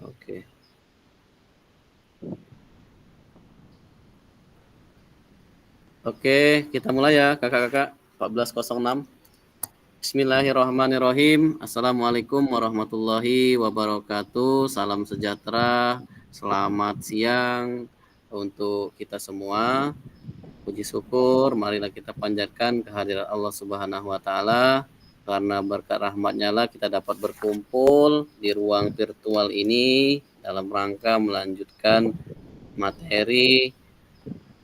Oke. Oke, kita mulai ya kakak-kakak. 14.06. Bismillahirrahmanirrahim. Assalamualaikum warahmatullahi wabarakatuh. Salam sejahtera. Selamat siang untuk kita semua. Puji syukur, marilah kita panjatkan kehadirat Allah Subhanahu wa Ta'ala. Karena berkat rahmatnya lah kita dapat berkumpul di ruang virtual ini dalam rangka melanjutkan materi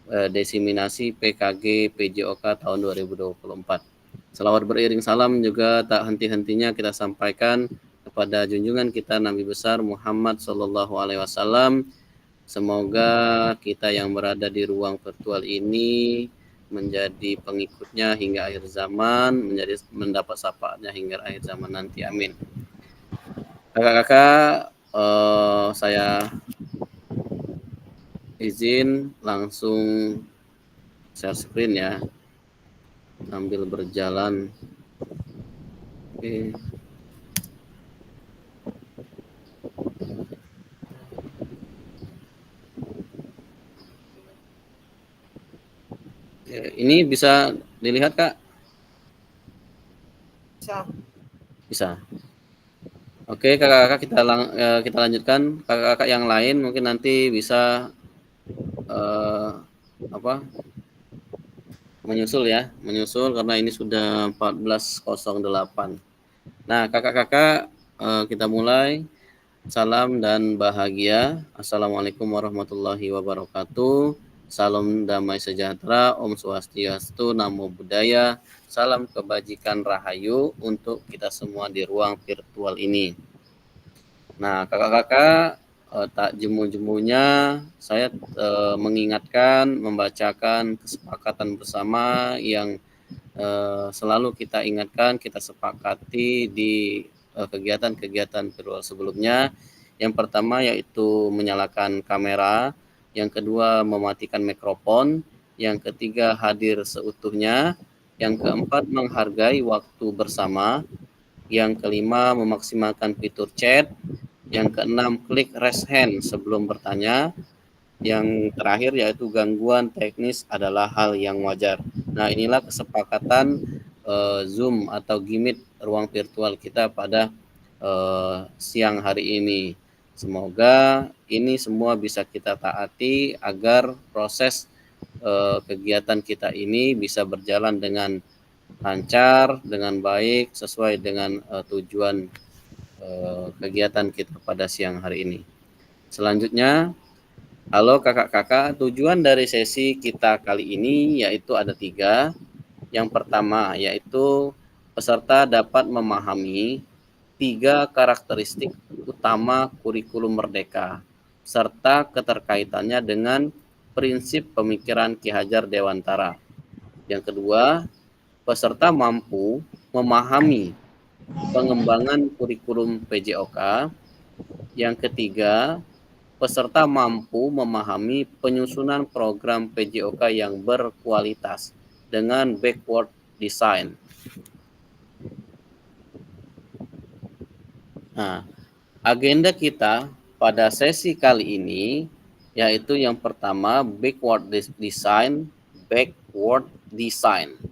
desiminasi PKG PJOK tahun 2024. Selawat beriring salam juga tak henti-hentinya kita sampaikan kepada junjungan kita Nabi besar Muhammad Sallallahu Alaihi Wasallam. Semoga kita yang berada di ruang virtual ini menjadi pengikutnya hingga akhir zaman, mendapat syafaatnya hingga akhir zaman nanti. Amin. Kakak-kakak, saya izin langsung share screen ya, sambil berjalan. Oke. Ini bisa dilihat Kak? Bisa. Oke kakak-kakak, kita lanjutkan. Kakak-kakak yang lain mungkin nanti bisa menyusul karena ini sudah 14.08. Nah kakak-kakak, kita mulai. Salam dan bahagia. Assalamualaikum warahmatullahi wabarakatuh. Salam damai sejahtera, Om Swastiastu, Namo Buddhaya. Salam kebajikan rahayu untuk kita semua di ruang virtual ini. Nah, kakak-kakak, tak jemu-jemunya saya mengingatkan, membacakan kesepakatan bersama yang selalu kita ingatkan, kita sepakati di kegiatan-kegiatan virtual sebelumnya. Yang pertama yaitu menyalakan kamera, yang kedua mematikan mikrofon, yang ketiga hadir seutuhnya, yang keempat menghargai waktu bersama, yang kelima memaksimalkan fitur chat, yang keenam klik raise hand sebelum bertanya, yang terakhir yaitu gangguan teknis adalah hal yang wajar. Nah, inilah kesepakatan Zoom atau Gimit ruang virtual kita pada siang hari ini. Semoga ini semua bisa kita taati agar proses kegiatan kita ini bisa berjalan dengan lancar, dengan baik, sesuai dengan tujuan kegiatan kita pada siang hari ini. Selanjutnya, halo kakak-kakak, tujuan dari sesi kita kali ini yaitu ada 3. Yang pertama yaitu peserta dapat memahami 3 karakteristik utama kurikulum merdeka serta keterkaitannya dengan prinsip pemikiran Ki Hajar Dewantara. Yang kedua, peserta mampu memahami pengembangan kurikulum PJOK. Yang ketiga, peserta mampu memahami penyusunan program PJOK yang berkualitas dengan backward design. Nah, agenda kita pada sesi kali ini yaitu yang pertama backward design,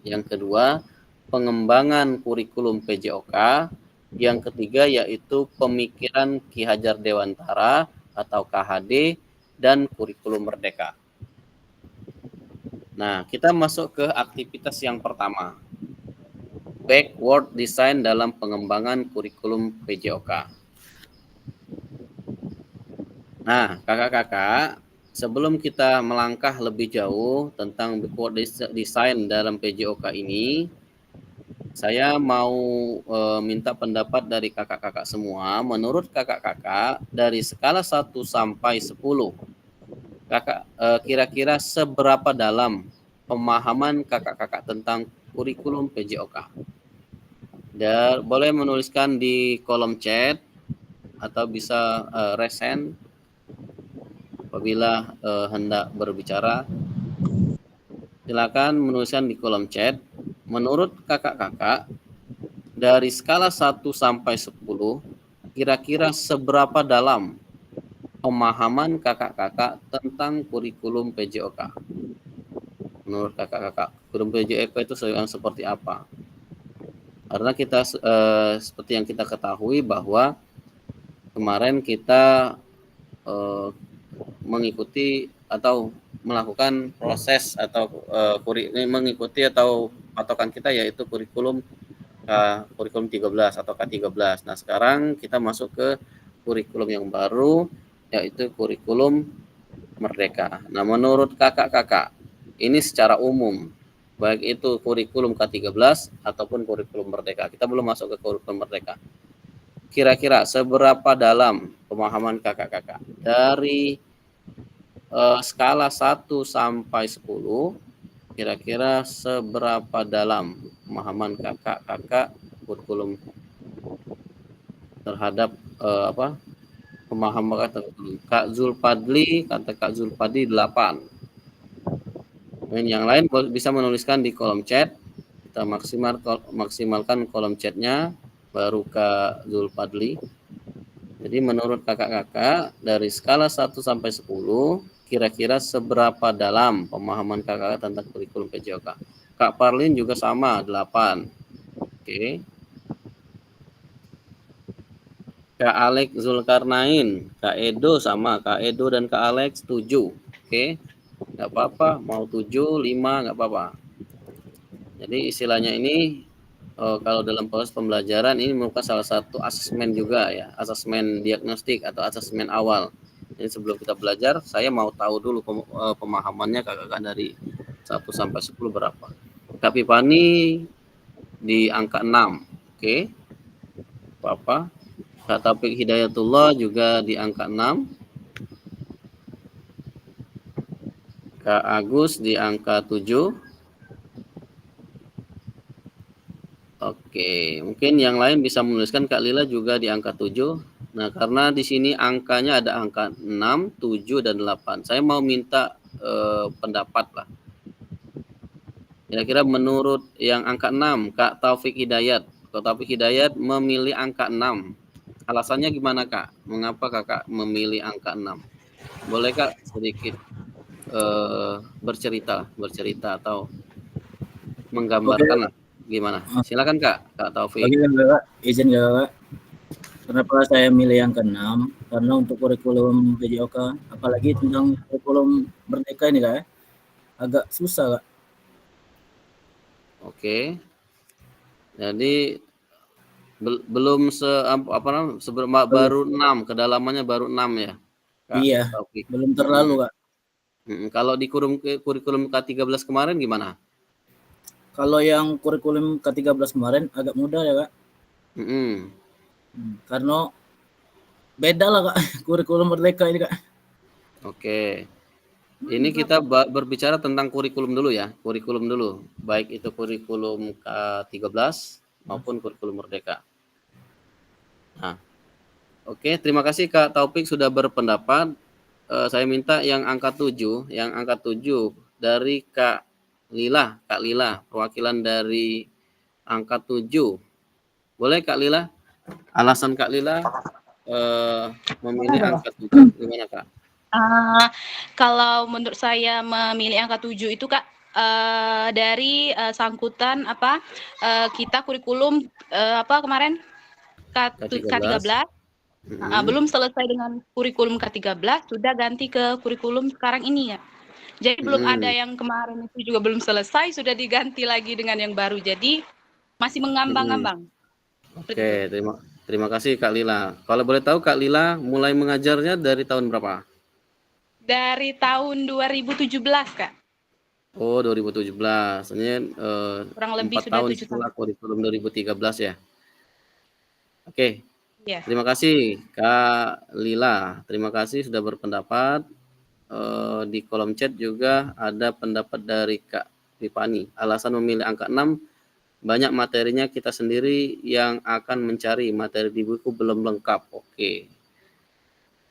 yang kedua pengembangan kurikulum PJOK, yang ketiga yaitu pemikiran Ki Hajar Dewantara atau KHD dan kurikulum merdeka. Nah, kita masuk ke aktivitas yang pertama. Backward design dalam pengembangan kurikulum PJOK. Nah, kakak-kakak, sebelum kita melangkah lebih jauh tentang backward design dalam PJOK ini, saya mau minta pendapat dari kakak-kakak semua. Menurut kakak-kakak, dari skala 1 sampai 10, kakak kira-kira seberapa dalam pemahaman kakak-kakak tentang kurikulum PJOK? Dan boleh menuliskan di kolom chat atau bisa raise hand apabila hendak berbicara. Silakan menuliskan di kolom chat. Menurut kakak-kakak, dari skala 1 sampai 10, kira-kira seberapa dalam pemahaman kakak-kakak tentang kurikulum PJOK? Menurut kakak-kakak, kurikulum PJOK itu yang seperti apa? Karena kita seperti yang kita ketahui bahwa kemarin kita mengikuti atau melakukan proses atau mengikuti atau patokan kita yaitu kurikulum 13 atau K13. Nah, sekarang kita masuk ke kurikulum yang baru yaitu kurikulum Merdeka. Nah, menurut kakak-kakak, ini secara umum baik itu kurikulum K13 ataupun kurikulum Merdeka. Kita belum masuk ke kurikulum Merdeka. Kira-kira seberapa dalam pemahaman kakak-kakak dari skala 1 sampai 10, kira-kira seberapa dalam pemahaman kakak-kakak kurikulum terhadap pemahaman Kak Zulpadli, kata Kak Zulpadli 8. Dan yang lain bisa menuliskan di kolom chat. Kita maksimalkan kolom chatnya, baru Kak Zulpadli. Jadi menurut kakak-kakak dari skala 1 sampai 10, kira-kira seberapa dalam pemahaman kakak tentang kurikulum PJOK? Kak Parlin juga sama, 8. Oke. Kak Alex Zulkarnain, Kak Edo sama, Kak Edo dan Kak Alex 7. Oke. Nggak apa-apa, mau 7, 5 nggak apa-apa. Jadi istilahnya ini kalau dalam proses pembelajaran ini merupakan salah satu asesmen juga ya, asesmen diagnostik atau asesmen awal. Jadi sebelum kita belajar, saya mau tahu dulu pemahamannya kakak-kakak dari 1 sampai 10 berapa. Kak Pipani di angka 6. Oke. Apa-apa. Kak Taufik Hidayatullah juga di angka 6. Kak Agus di angka 7. Oke, mungkin yang lain bisa menuliskan Kak Lila juga di angka 7. Nah, karena di sini angkanya ada angka 6, 7, dan 8. Saya mau minta pendapat lah. Kira-kira menurut yang angka 6, Kak Taufik Hidayat. Kak Taufik Hidayat memilih angka 6. Alasannya gimana, Kak? Mengapa Kakak memilih angka 6? Boleh, Kak, sedikit bercerita atau menggambarkan lah gimana? Silakan, Kak Taufik. Oke, Kakak, izin Kakak. Kenapa saya milih yang ke-6? Karena untuk kurikulum PJOK, apalagi tentang kurikulum Merdeka ini, Kak, agak susah, Kak. Oke. Jadi belum baru 6, kedalamannya baru 6 ya, Kak Iya, Taufik. belum terlalu, Kak. Kalau di kurikulum K13 kemarin gimana? Kalau yang kurikulum K13 kemarin agak mudah ya, Kak. Karena beda lah, Kak, kurikulum Merdeka ini, Kak. Oke. Ini kita berbicara tentang kurikulum dulu ya, kurikulum dulu. Baik itu kurikulum K13 maupun kurikulum Merdeka. Nah, oke, terima kasih Kak Taufik sudah berpendapat. Saya minta yang angka 7 dari Kak Lila, perwakilan dari angka 7. Boleh Kak Lila? Alasan Kak Lila memilih angka 7 gimana, Kak? Kalau menurut saya memilih angka 7 itu, Kak, dari sangkutan kita kurikulum kemarin K13. Belum selesai dengan kurikulum K13, sudah ganti ke kurikulum sekarang ini ya. Jadi belum ada yang kemarin itu juga belum selesai, sudah diganti lagi dengan yang baru. Jadi masih mengambang-ambang. Oke, terima kasih Kak Lila. Kalau boleh tahu Kak Lila mulai mengajarnya dari tahun berapa? Dari tahun 2017, Kak. Oh, 2017. Ini Kurang lebih 4 sudah tahun 7 tahun. setelah kurikulum 2013 ya. Oke. Iya. Terima kasih Kak Lila. Terima kasih sudah berpendapat. Di kolom chat juga ada pendapat dari Kak Pipani. Alasan memilih angka 6, banyak materinya kita sendiri yang akan mencari materi di buku belum lengkap. Oke.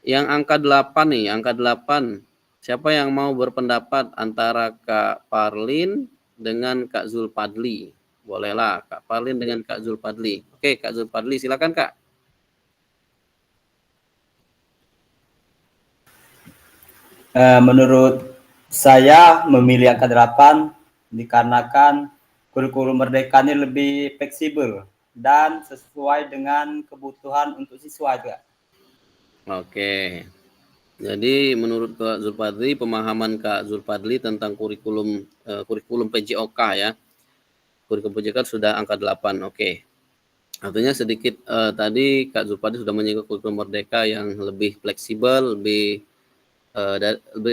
Yang angka 8 nih, angka 8. Siapa yang mau berpendapat antara Kak Parlin dengan Kak Zulpadli? Bolehlah Kak Parlin dengan Kak Zulpadli. Oke, Kak Zulpadli silakan Kak. Menurut saya memilih angka 8 dikarenakan kurikulum Merdeka ini lebih fleksibel dan sesuai dengan kebutuhan untuk siswa juga. Oke. Jadi menurut Kak Zulfadli, pemahaman Kak Zulfadli tentang kurikulum PJOK ya. Kurikulum PJOK sudah angka 8. Oke. Artinya sedikit tadi Kak Zulfadli sudah menyinggung kurikulum Merdeka yang lebih fleksibel, lebih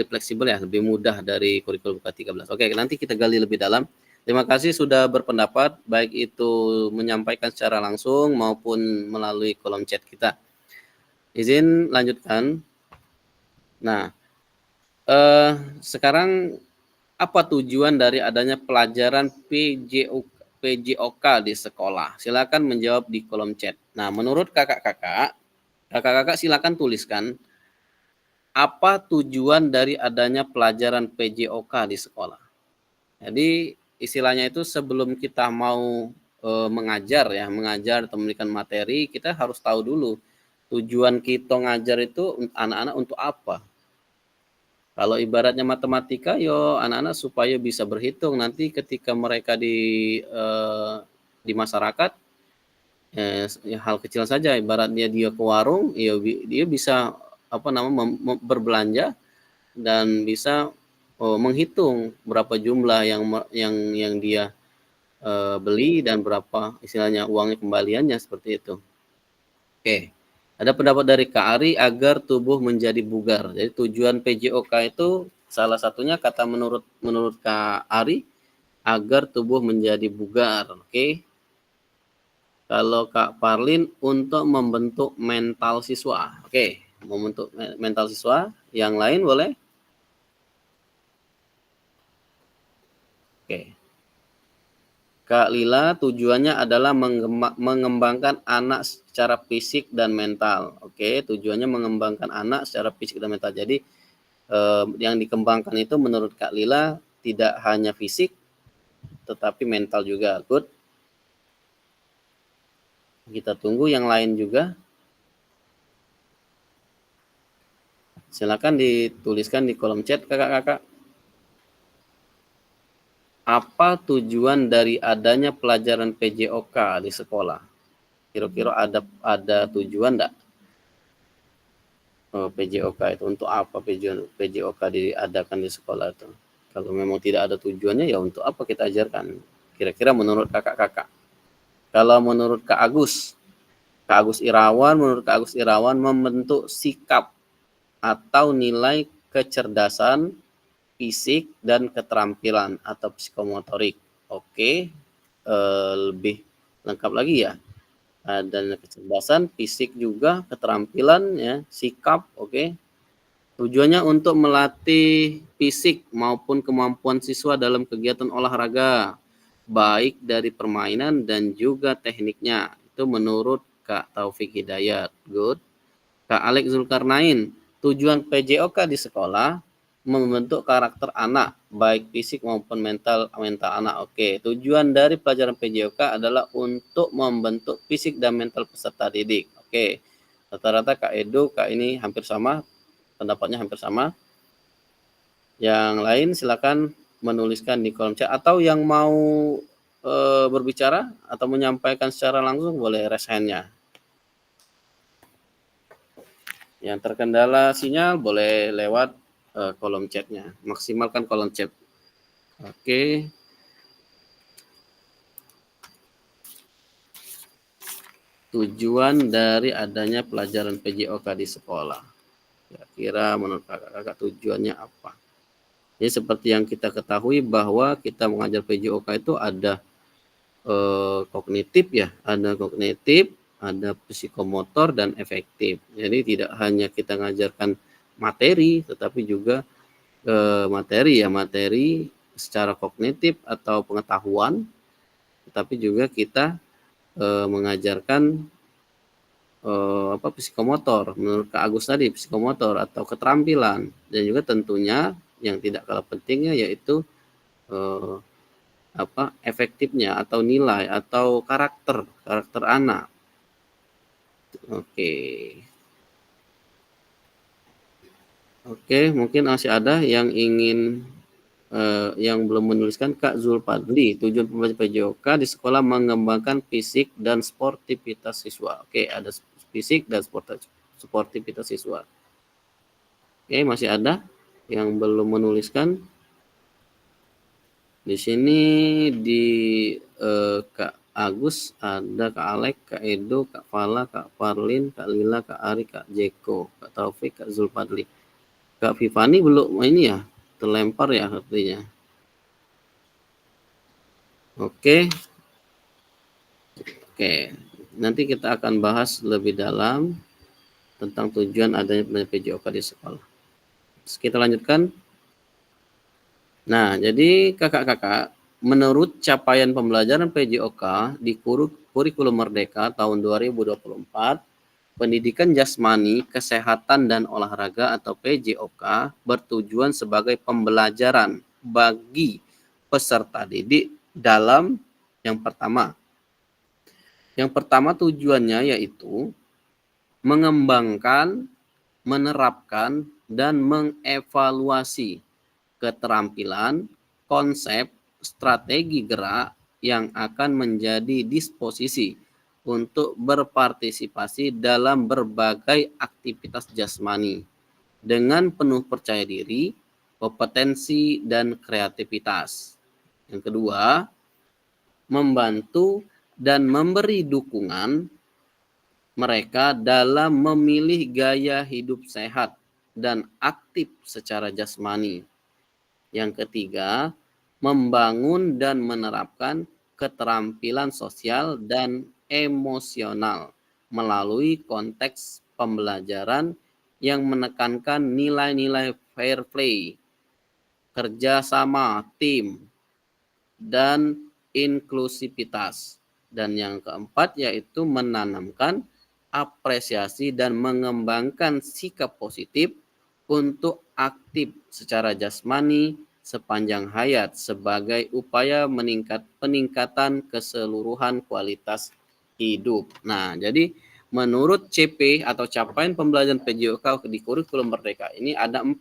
fleksibel ya, lebih mudah dari kurikulum K13. Oke, nanti kita gali lebih dalam. Terima kasih sudah berpendapat, baik itu menyampaikan secara langsung maupun melalui kolom chat kita. Izin lanjutkan. Nah, sekarang apa tujuan dari adanya pelajaran PJOK di sekolah? Silakan menjawab di kolom chat. Nah, menurut kakak-kakak silakan tuliskan apa tujuan dari adanya pelajaran PJOK di sekolah. Jadi istilahnya itu sebelum kita mau mengajar atau memberikan materi, kita harus tahu dulu tujuan kita ngajar itu anak-anak untuk apa. Kalau ibaratnya matematika, anak-anak supaya bisa berhitung nanti ketika mereka di masyarakat, hal kecil saja, ibaratnya dia ke warung, dia bisa berbelanja dan bisa menghitung berapa jumlah yang dia beli dan berapa istilahnya uangnya kembaliannya seperti itu. Oke. Ada pendapat dari Kak Ari agar tubuh menjadi bugar. Jadi tujuan PJOK itu salah satunya kata menurut Kak Ari agar tubuh menjadi bugar. Oke. Kalau Kak Parlin untuk membentuk mental siswa. Oke, membentuk mental siswa. Yang lain boleh? Oke. Kak Lila tujuannya adalah mengembangkan anak secara fisik dan mental. Oke, tujuannya mengembangkan anak secara fisik dan mental. Jadi yang dikembangkan itu menurut Kak Lila tidak hanya fisik tetapi mental juga. Good. Kita tunggu yang lain juga. Silakan dituliskan di kolom chat kakak-kakak. Apa tujuan dari adanya pelajaran PJOK di sekolah? Kira-kira ada tujuan enggak? PJOK itu untuk apa PJOK diadakan di sekolah itu? Kalau memang tidak ada tujuannya, ya untuk apa kita ajarkan? Kira-kira menurut kakak-kakak. Kalau menurut Kak Agus Irawan membentuk sikap atau nilai kecerdasan fisik dan keterampilan atau psikomotorik. Oke, lebih lengkap lagi ya. Dan kecerdasan fisik juga, keterampilan ya, sikap. Oke. Tujuannya untuk melatih fisik maupun kemampuan siswa dalam kegiatan olahraga, baik dari permainan dan juga tekniknya. Itu menurut Kak Taufik Hidayat. Good. Kak Alex Zulkarnain, tujuan PJOK di sekolah membentuk karakter anak, baik fisik maupun mental anak. Oke, tujuan dari pelajaran PJOK adalah untuk membentuk fisik dan mental peserta didik. Oke, rata-rata Kak Edo, Kak ini hampir sama, pendapatnya hampir sama. Yang lain silakan menuliskan di kolom chat, atau yang mau berbicara atau menyampaikan secara langsung boleh raise hand-nya. Yang terkendala sinyal boleh lewat kolom chatnya, maksimalkan kolom chat. Oke. Tujuan dari adanya pelajaran PJOK di sekolah, kira-kira menurut kakak-kakak tujuannya apa? Jadi seperti yang kita ketahui bahwa kita mengajar PJOK itu ada kognitif ya, ada psikomotor dan efektif. Jadi tidak hanya kita mengajarkan materi, tetapi juga materi secara kognitif atau pengetahuan, tetapi juga kita mengajarkan psikomotor. Menurut Kak Agus tadi, psikomotor atau keterampilan, dan juga tentunya yang tidak kalah pentingnya yaitu efektifnya atau nilai atau karakter anak. Oke. Oke, mungkin masih ada yang ingin yang belum menuliskan. Kak Zulpadli, tujuan pembelajaran PJOK di sekolah mengembangkan fisik dan sportivitas siswa. Oke, ada fisik dan sportivitas siswa. Oke, masih ada yang belum menuliskan. Di sini di Kak Agus ada, Kak Alek, Kak Edo, Kak Fala, Kak Farlin, Kak Lila, Kak Ari, Kak Jeko, Kak Taufik, Kak Zulpadli. Kak Vivani belum ini ya, terlempar ya artinya. Oke. Oke, nanti kita akan bahas lebih dalam tentang tujuan adanya PJOK di sekolah. Terus kita lanjutkan. Nah, jadi kakak-kakak, menurut capaian pembelajaran PJOK di kurikulum Merdeka tahun 2024, pendidikan jasmani, kesehatan, dan olahraga atau PJOK bertujuan sebagai pembelajaran bagi peserta didik dalam yang pertama. Yang pertama tujuannya yaitu mengembangkan, menerapkan, dan mengevaluasi keterampilan, konsep, strategi gerak yang akan menjadi disposisi untuk berpartisipasi dalam berbagai aktivitas jasmani dengan penuh percaya diri, kompetensi, dan kreativitas. Yang kedua, membantu dan memberi dukungan mereka dalam memilih gaya hidup sehat dan aktif secara jasmani. Yang ketiga, membangun dan menerapkan keterampilan sosial dan emosional melalui konteks pembelajaran yang menekankan nilai-nilai fair play, kerjasama tim, dan inklusivitas. Dan yang keempat yaitu menanamkan apresiasi dan mengembangkan sikap positif untuk aktif secara jasmani sepanjang hayat sebagai upaya peningkatan keseluruhan kualitas hidup. Nah, jadi menurut CP atau capaian pembelajaran PJOK di kurikulum Merdeka ini ada 4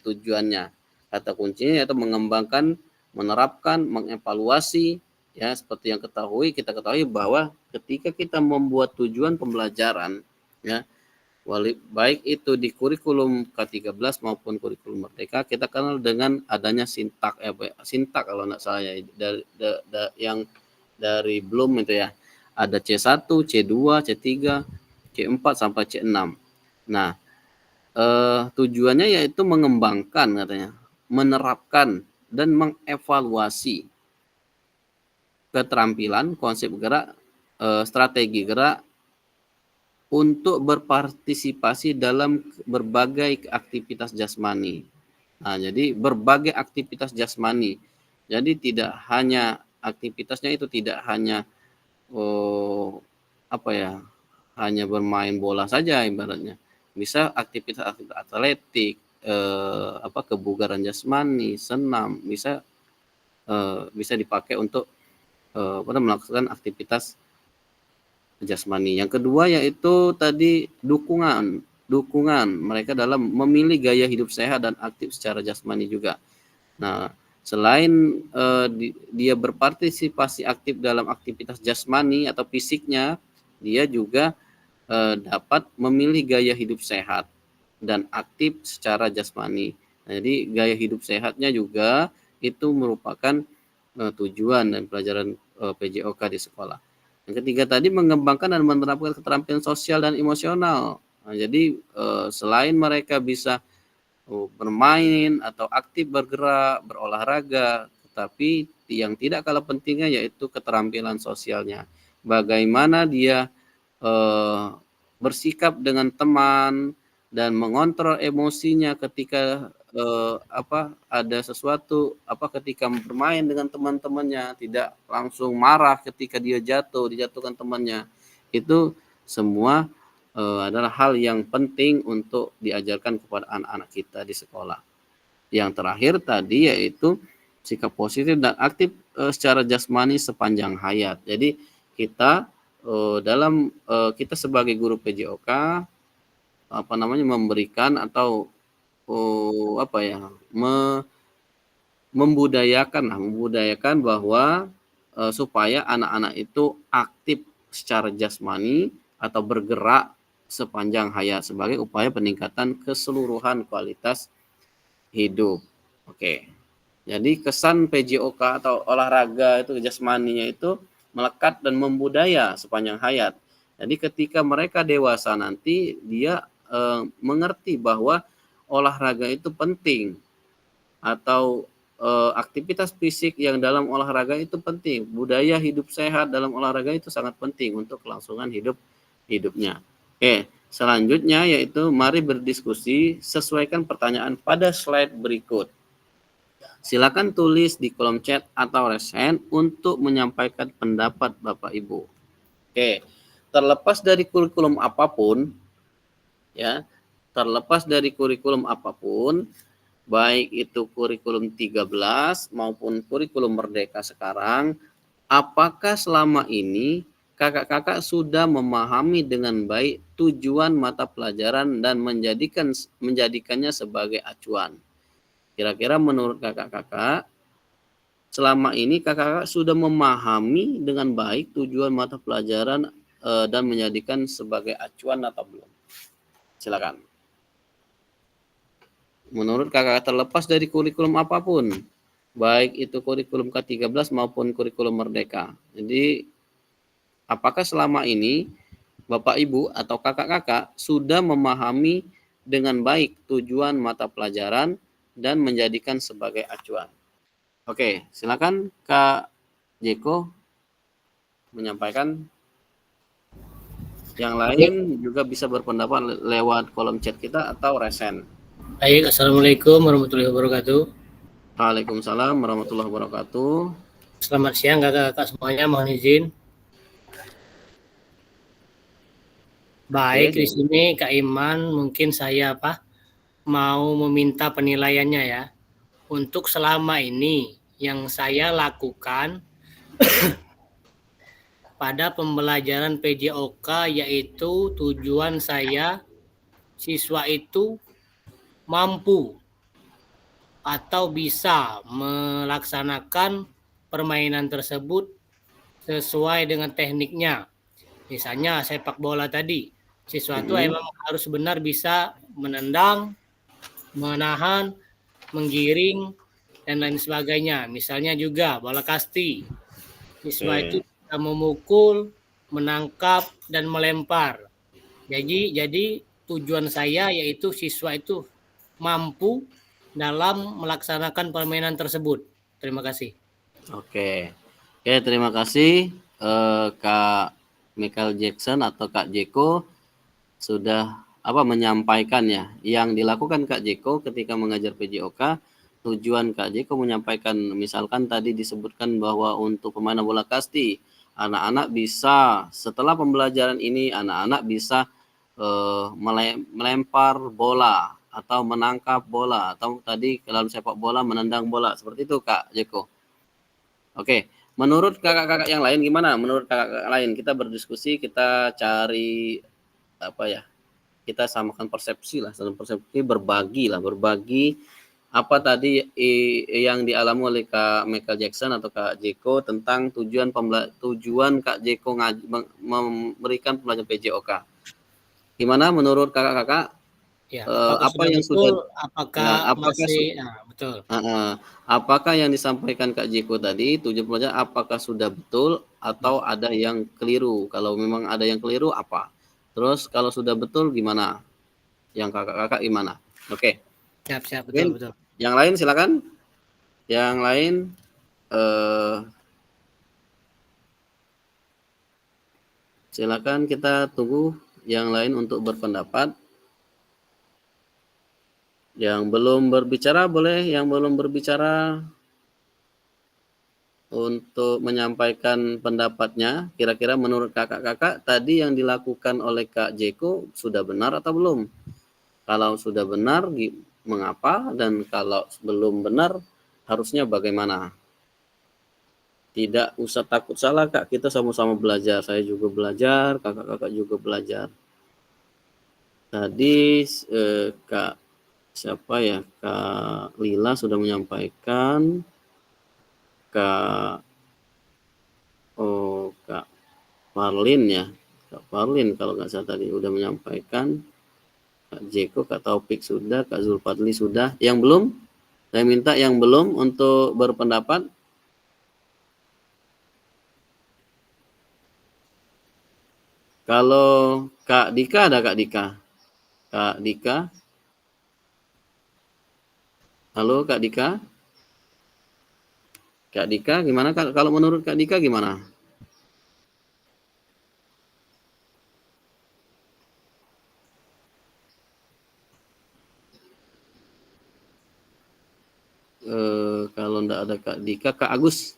tujuannya. Kata kuncinya yaitu mengembangkan, menerapkan, mengevaluasi. Ya, seperti yang kita ketahui bahwa ketika kita membuat tujuan pembelajaran, ya, baik itu di kurikulum K13 maupun kurikulum Merdeka, kita kenal dengan adanya sintak kalau nggak salah ya, yang dari Bloom itu ya. Ada C1, C2, C3, C4 sampai C6. Nah, tujuannya yaitu mengembangkan katanya, menerapkan dan mengevaluasi keterampilan, konsep gerak, strategi gerak untuk berpartisipasi dalam berbagai aktivitas jasmani. Nah, jadi berbagai aktivitas jasmani. Jadi tidak hanya aktivitasnya itu tidak hanya hanya bermain bola saja ibaratnya. Bisa aktivitas atletik, kebugaran jasmani, senam, bisa dipakai untuk melakukan aktivitas jasmani. Yang kedua yaitu tadi dukungan mereka dalam memilih gaya hidup sehat dan aktif secara jasmani juga. Nah, selain dia berpartisipasi aktif dalam aktivitas jasmani atau fisiknya, dia juga dapat memilih gaya hidup sehat dan aktif secara jasmani. Nah, jadi gaya hidup sehatnya juga itu merupakan tujuan dan pelajaran PJOK di sekolah. Yang ketiga tadi mengembangkan dan menerapkan keterampilan sosial dan emosional. Nah, jadi selain mereka bisa bermain atau aktif bergerak, berolahraga, tetapi yang tidak kalah pentingnya yaitu keterampilan sosialnya. Bagaimana dia bersikap dengan teman dan mengontrol emosinya ketika ada sesuatu, ketika bermain dengan teman-temannya, tidak langsung marah ketika dia dijatuhkan temannya. Itu semua adalah hal yang penting untuk diajarkan kepada anak-anak kita di sekolah. Yang terakhir tadi yaitu sikap positif dan aktif secara jasmani sepanjang hayat. Jadi kita kita sebagai guru PJOK memberikan atau apa ya, membudayakan bahwa supaya anak-anak itu aktif secara jasmani atau bergerak sepanjang hayat sebagai upaya peningkatan keseluruhan kualitas hidup. Oke. Jadi kesan PJOK atau olahraga itu jasmaninya itu melekat dan membudaya sepanjang hayat. Jadi ketika mereka dewasa nanti dia mengerti bahwa olahraga itu penting atau aktivitas fisik yang dalam olahraga itu penting. Budaya hidup sehat dalam olahraga itu sangat penting untuk kelangsungan hidupnya. Oke, selanjutnya yaitu mari berdiskusi, sesuaikan pertanyaan pada slide berikut. Silakan tulis di kolom chat atau resen untuk menyampaikan pendapat Bapak Ibu. Oke, terlepas dari kurikulum apapun, ya, terlepas dari kurikulum apapun, baik itu kurikulum 13 maupun kurikulum Merdeka sekarang, apakah selama ini kakak-kakak sudah memahami dengan baik tujuan mata pelajaran dan menjadikannya sebagai acuan? Kira-kira menurut kakak-kakak, selama ini kakak-kakak sudah memahami dengan baik tujuan mata pelajaran dan menjadikan sebagai acuan atau belum? Silakan. Menurut kakak terlepas dari kurikulum apapun, baik itu kurikulum K13 maupun kurikulum Merdeka. Jadi, apakah selama ini Bapak Ibu atau kakak-kakak sudah memahami dengan baik tujuan mata pelajaran dan menjadikan sebagai acuan? Oke, silakan Kak Jeko menyampaikan. Yang lain juga bisa berpendapat lewat kolom chat kita atau resen. Baik, Assalamualaikum warahmatullahi wabarakatuh. Waalaikumsalam warahmatullahi wabarakatuh. Selamat siang kakak-kakak semuanya, mohon izin. Baik, di sini Kak Iman, mungkin saya mau meminta penilaiannya ya. Untuk selama ini yang saya lakukan pada pembelajaran PJOK, yaitu tujuan saya siswa itu mampu atau bisa melaksanakan permainan tersebut sesuai dengan tekniknya. Misalnya sepak bola tadi, siswa itu emang harus benar bisa menendang, menahan, menggiring, dan lain sebagainya. Misalnya juga bola kasti, siswa itu bisa memukul, menangkap, dan melempar. Jadi tujuan saya yaitu siswa itu mampu dalam melaksanakan permainan tersebut. Terima kasih. Oke, terima kasih Kak Michael Jackson atau Kak Jeko sudah menyampaikan ya yang dilakukan Kak Jeko ketika mengajar PJOK. Tujuan Kak Jeko menyampaikan, misalkan tadi disebutkan bahwa untuk permainan bola kasti, anak-anak bisa setelah pembelajaran ini anak-anak bisa melempar bola atau menangkap bola, atau tadi kalau sepak bola menendang bola, seperti itu Kak Jeko. Oke, menurut kakak-kakak yang lain gimana? Menurut kakak-kakak lain kita berdiskusi, kita cari kita samakan persepsi lah, dalam persepsi berbagi apa tadi yang dialami oleh Kak Michael Jackson atau Kak Jeko tentang tujuan Kak Jeko memberikan pembelajaran PJOK. Gimana menurut kakak-kakak? Ya, apa yang betul, betul? Apakah yang disampaikan Kak Jeko tadi tujuan pembelajaran apakah sudah betul atau ada yang keliru? Kalau memang ada yang keliru apa? Terus kalau sudah betul gimana? Yang kakak-kakak gimana? Oke. Siap, betul. Yang lain silakan. Yang lain silakan, kita tunggu yang lain untuk berpendapat. Yang belum berbicara boleh, yang belum berbicara untuk menyampaikan pendapatnya. Kira-kira menurut kakak-kakak tadi yang dilakukan oleh Kak Jeko sudah benar atau belum? Kalau sudah benar, mengapa? Dan kalau belum benar, harusnya bagaimana? Tidak usah takut salah Kak, kita sama-sama belajar. Saya juga belajar, kakak-kakak juga belajar. Tadi Kak siapa ya? Kak Lila sudah menyampaikan. Kak Parlin ya. Kak Parlin kalau nggak salah tadi udah menyampaikan. Kak Jeko, Kak Taufik sudah, Kak Zulfadli sudah. Yang belum? Saya minta yang belum untuk berpendapat. Kalau Kak Dika ada Kak Dika? Kak Dika? Halo Kak Dika? Kak Dika gimana Kak? Kalau menurut Kak Dika gimana? Kalau enggak ada Kak Dika, Kak Agus.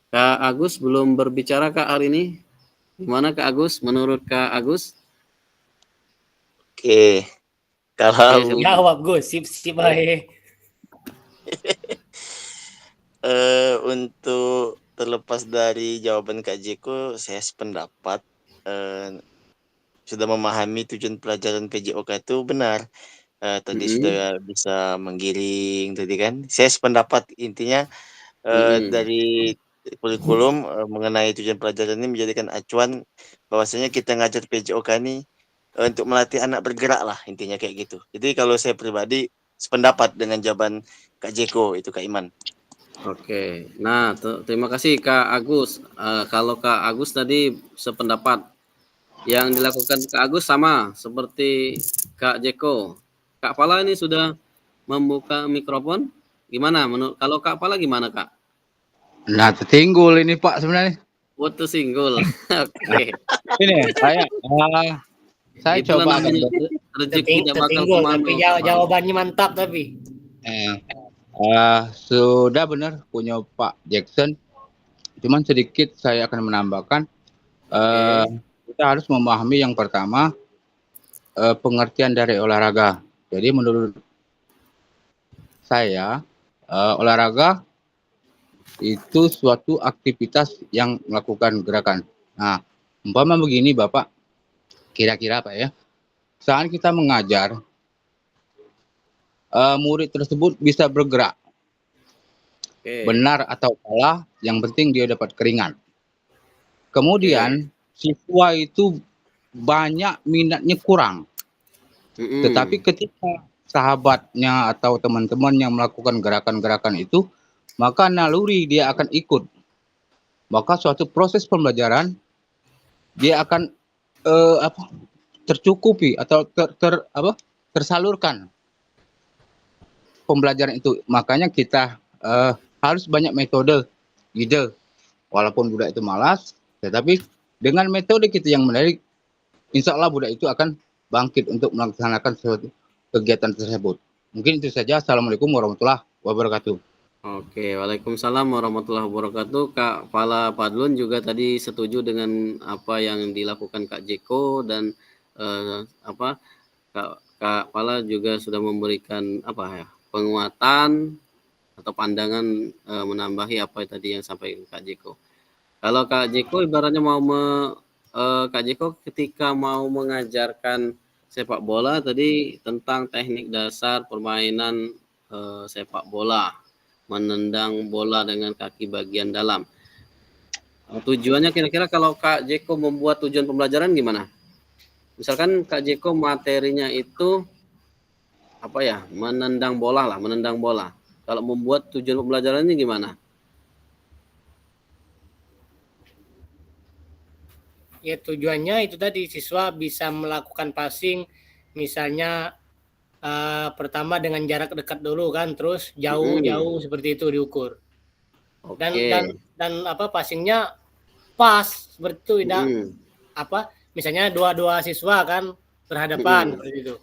Kak Agus belum berbicara Kak hari ini. Gimana Kak Agus? Menurut Kak Agus? Oke, kalau Oke, Jawab Gus, sip baik. untuk terlepas dari jawaban Kak Jeko, saya sependapat sudah memahami tujuan pelajaran PJOK itu benar. Tadi sudah bisa menggiring tadi kan. Saya sependapat intinya dari kurikulum mengenai tujuan pelajaran ini menjadikan acuan bahwasanya kita ngajar PJOK ini untuk melatih anak bergerak lah, intinya kayak gitu. Jadi kalau saya pribadi sependapat dengan jawaban Kak Jeko itu Kak Iman. Oke, nah terima kasih Kak Agus. Kalau Kak Agus tadi sependapat, yang dilakukan Kak Agus sama seperti Kak Jeko. Kak Pala ini sudah membuka mikrofon. Gimana? Kalau Kak Pala gimana Kak? Nah, tertinggul ini Pak sebenarnya. What single? Oke. Ini saya Itulah coba namanya rezeki tidak bakal Tertinggal, kemana. tapi jawabannya mantap tapi. sudah benar punya Pak Jackson. Cuman sedikit saya akan menambahkan. Kita harus memahami yang pertama pengertian dari olahraga. Jadi menurut saya olahraga itu suatu aktivitas yang melakukan gerakan. Nah, umpama begini Bapak, kira-kira Pak ya, saat kita mengajar, murid tersebut bisa bergerak. Benar atau salah, yang penting dia dapat keringat. Kemudian siswa itu banyak minatnya kurang. Tetapi ketika sahabatnya atau teman-teman yang melakukan gerakan-gerakan itu, maka naluri dia akan ikut. Maka suatu proses pembelajaran dia akan tercukupi atau tersalurkan pembelajaran itu. Makanya kita harus banyak metode, ide. Walaupun budak itu malas, tetapi dengan metode kita yang menarik, insya Allah budak itu akan bangkit untuk melaksanakan suatu kegiatan tersebut. Mungkin itu saja. Assalamualaikum warahmatullahi wabarakatuh. Oke, waalaikumsalam warahmatullahi wabarakatuh. Kak Pala Padlun juga tadi setuju dengan apa yang dilakukan Kak Jeko dan Kak Pala juga sudah memberikan penguatan atau pandangan menambahi apa tadi yang sampai Kak Jeko. Kalau Kak Jeko ibaratnya Kak Jeko ketika mau mengajarkan sepak bola tadi tentang teknik dasar permainan sepak bola, menendang bola dengan kaki bagian dalam. Tujuannya kira-kira kalau Kak Jeko membuat tujuan pembelajaran gimana? Misalkan Kak Jeko materinya itu menendang bola. Kalau membuat tujuan pembelajarannya gimana? Ya tujuannya itu tadi siswa bisa melakukan passing, misalnya pertama dengan jarak dekat dulu kan, terus jauh seperti itu diukur. Dan passingnya pas seperti itu, tidak misalnya dua siswa kan berhadapan seperti itu.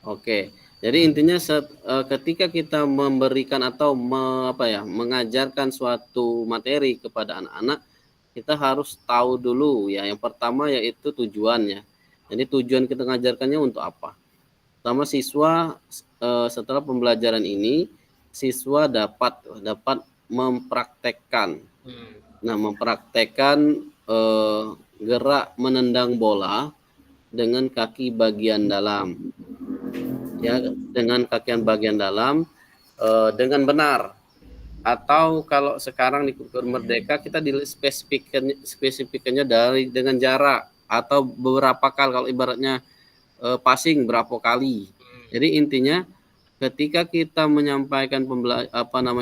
Oke. Jadi intinya ketika kita memberikan atau mengajarkan suatu materi kepada anak-anak, kita harus tahu dulu ya. Yang pertama yaitu tujuannya. Jadi tujuan kita mengajarkannya untuk apa? Pertama, siswa setelah pembelajaran ini, siswa dapat mempraktekkan. Nah, mempraktekkan gerak menendang bola dengan kaki bagian dalam. ya dengan kakian bagian dalam dengan benar. Atau kalau sekarang di kurikulum Merdeka kita spesifikannya dengan jarak atau beberapa kali, kalau ibaratnya passing berapa kali. Jadi intinya ketika kita menyampaikan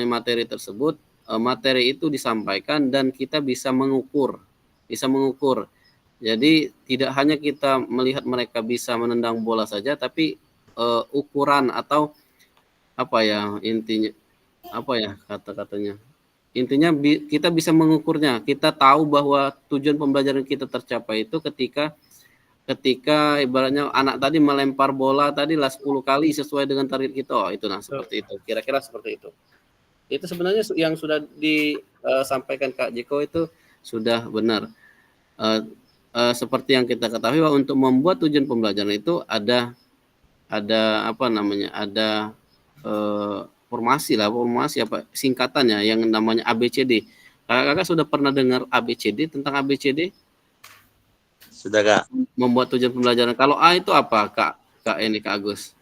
materi tersebut, materi itu disampaikan dan kita bisa mengukur. Jadi tidak hanya kita melihat mereka bisa menendang bola saja, tapi ukuran atau kata-katanya. Intinya kita bisa mengukurnya. Kita tahu bahwa tujuan pembelajaran kita tercapai itu ketika ibaratnya anak tadi melempar bola tadi 10 kali sesuai dengan target kita. Itu seperti itu. Kira-kira seperti itu. Itu sebenarnya yang sudah disampaikan Kak Jeko itu sudah benar. Seperti yang kita ketahui bahwa untuk membuat tujuan pembelajaran itu ada formasi singkatannya yang namanya ABCD. Kakak sudah pernah dengar ABCD, tentang ABCD? Sudah, Kak. Membuat tujuan pembelajaran. Kalau A itu apa, Kak Agus?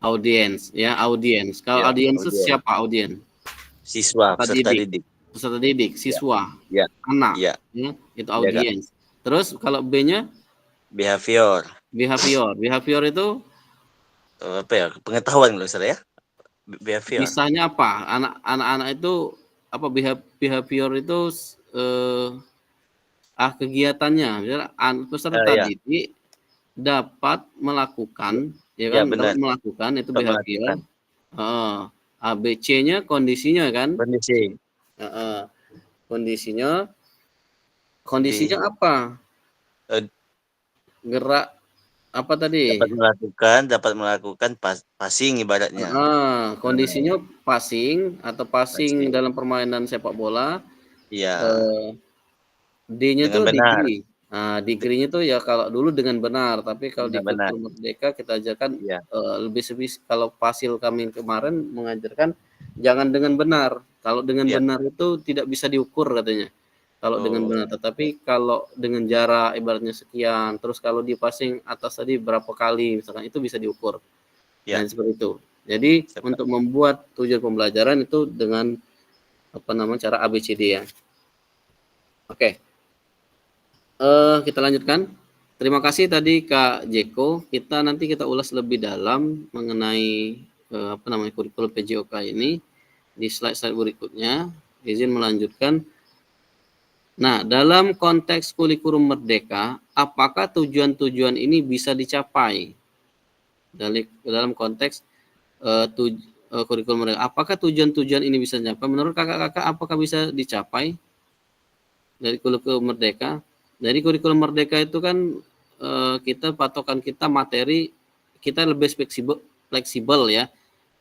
Audiens, ya, audiens. Kalau audiens itu siapa audiens? Siswa, peserta didik. Peserta didik, siswa, ya. Anak, ya. Itu audiens. Terus kalau B-nya? Behavior itu pengetahuan loh saudara ya. Behavior. Misalnya apa? Anak-anak itu behavior itu kegiatannya. Peserta didik dapat melakukan, dapat melakukan itu behavior. ABC-nya kondisinya kan? Kondisinya apa? Gerak apa tadi? Dapat melakukan passing ibaratnya. Kondisinya passing atau passing dalam permainan sepak bola. Iya. D-nya tuh degree. Degree-nya tuh ya kalau dulu dengan benar, tapi kalau di kurikulum Merdeka kita ajarkan lebih kalau Fasil kami kemarin mengajarkan jangan dengan benar. Kalau dengan benar itu tidak bisa diukur katanya. Kalau dengan benar, tetapi kalau dengan jarak ibaratnya sekian, terus kalau di passing atas tadi berapa kali misalkan, itu bisa diukur. Dan seperti itu. Jadi untuk membuat tujuan pembelajaran itu dengan cara ABCD ya. Oke. Kita lanjutkan. Terima kasih tadi Kak Jeko. Nanti kita ulas lebih dalam mengenai kurikulum PJOK ini di slide-slide berikutnya. Izin melanjutkan. Nah, dalam konteks kurikulum Merdeka, apakah tujuan-tujuan ini bisa dicapai? Dalam konteks kurikulum Merdeka, apakah tujuan-tujuan ini bisa dicapai? Menurut kakak-kakak, apakah bisa dicapai dari kurikulum Merdeka? Dari kurikulum Merdeka itu kan patokan kita materi kita lebih fleksibel ya.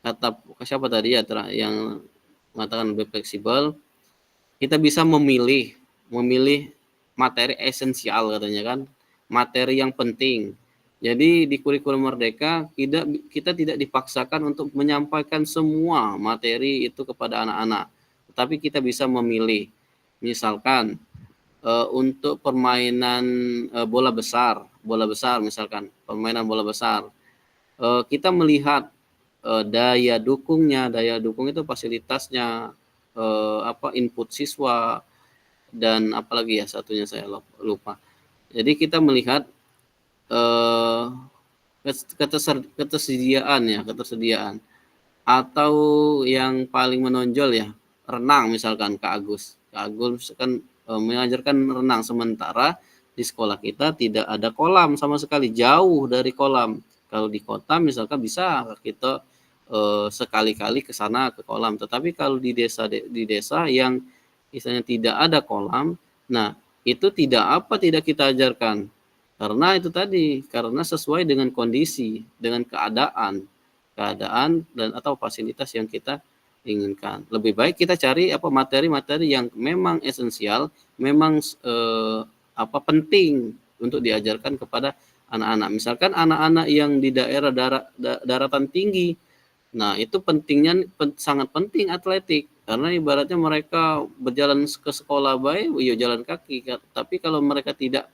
Kata siapa tadi ya yang mengatakan lebih fleksibel? Kita bisa memilih materi esensial katanya kan, materi yang penting. Jadi di kurikulum Merdeka kita tidak dipaksakan untuk menyampaikan semua materi itu kepada anak-anak, tetapi kita bisa memilih. Misalkan untuk permainan bola besar misalkan, permainan bola besar, kita melihat daya dukung itu fasilitasnya, input siswa, dan apalagi ya satunya saya lupa. Jadi kita melihat ketersediaan atau yang paling menonjol ya renang misalkan. Kak Agus kan mengajarkan renang, sementara di sekolah kita tidak ada kolam sama sekali, jauh dari kolam. Kalau di kota misalkan bisa kita sekali-kali ke sana ke kolam, tetapi kalau di desa yang misalnya tidak ada kolam, nah itu tidak kita ajarkan, karena itu tadi, karena sesuai dengan kondisi, dengan keadaan dan atau fasilitas yang kita inginkan. Lebih baik kita cari materi-materi yang memang esensial, memang penting untuk diajarkan kepada anak-anak. Misalkan anak-anak yang di daerah daratan tinggi, nah itu sangat penting atletik, karena ibaratnya mereka berjalan ke sekolah jalan kaki, tapi kalau mereka tidak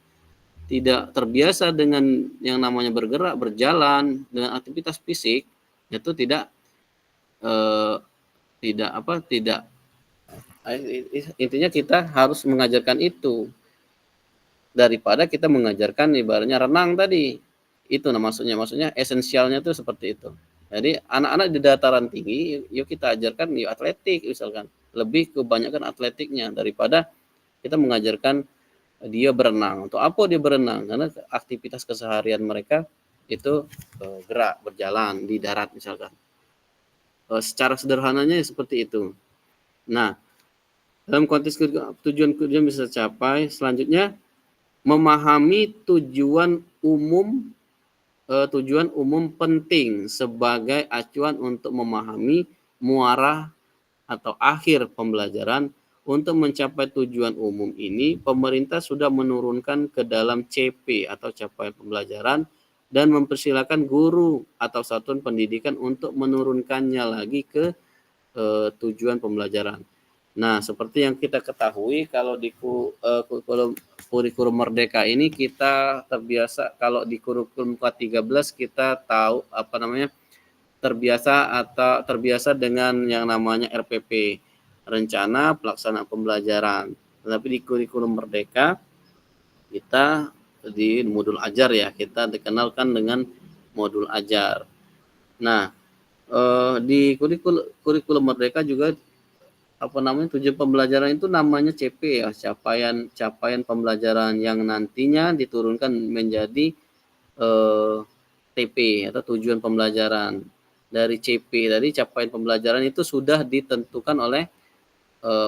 tidak terbiasa dengan yang namanya bergerak, berjalan, dengan aktivitas fisik, itu tidak intinya kita harus mengajarkan itu daripada kita mengajarkan ibaratnya renang tadi. Itu maksudnya esensialnya itu seperti itu. Jadi anak-anak di dataran tinggi yuk kita ajarkan yuk atletik misalkan, lebih kebanyakan atletiknya daripada kita mengajarkan dia berenang. Untuk apa dia berenang? Karena aktivitas keseharian mereka itu gerak, berjalan di darat misalkan. Secara sederhananya seperti itu. Nah, dalam konteks tujuan bisa tercapai, selanjutnya memahami tujuan umum penting sebagai acuan untuk memahami muara atau akhir pembelajaran. Untuk mencapai tujuan umum ini, pemerintah sudah menurunkan ke dalam CP atau capaian pembelajaran dan mempersilakan guru atau satuan pendidikan untuk menurunkannya lagi ke tujuan pembelajaran. Nah, seperti yang kita ketahui kalau di kurikulum Merdeka ini kita terbiasa, kalau di kurikulum K13 kita tahu terbiasa dengan yang namanya RPP, rencana pelaksanaan pembelajaran. Tetapi di kurikulum Merdeka kita di modul ajar ya, kita dikenalkan dengan modul ajar. Nah, di kurikulum Merdeka juga tujuan pembelajaran itu namanya CP ya, capaian pembelajaran yang nantinya diturunkan menjadi TP atau tujuan pembelajaran. Dari CP tadi, capaian pembelajaran itu sudah ditentukan oleh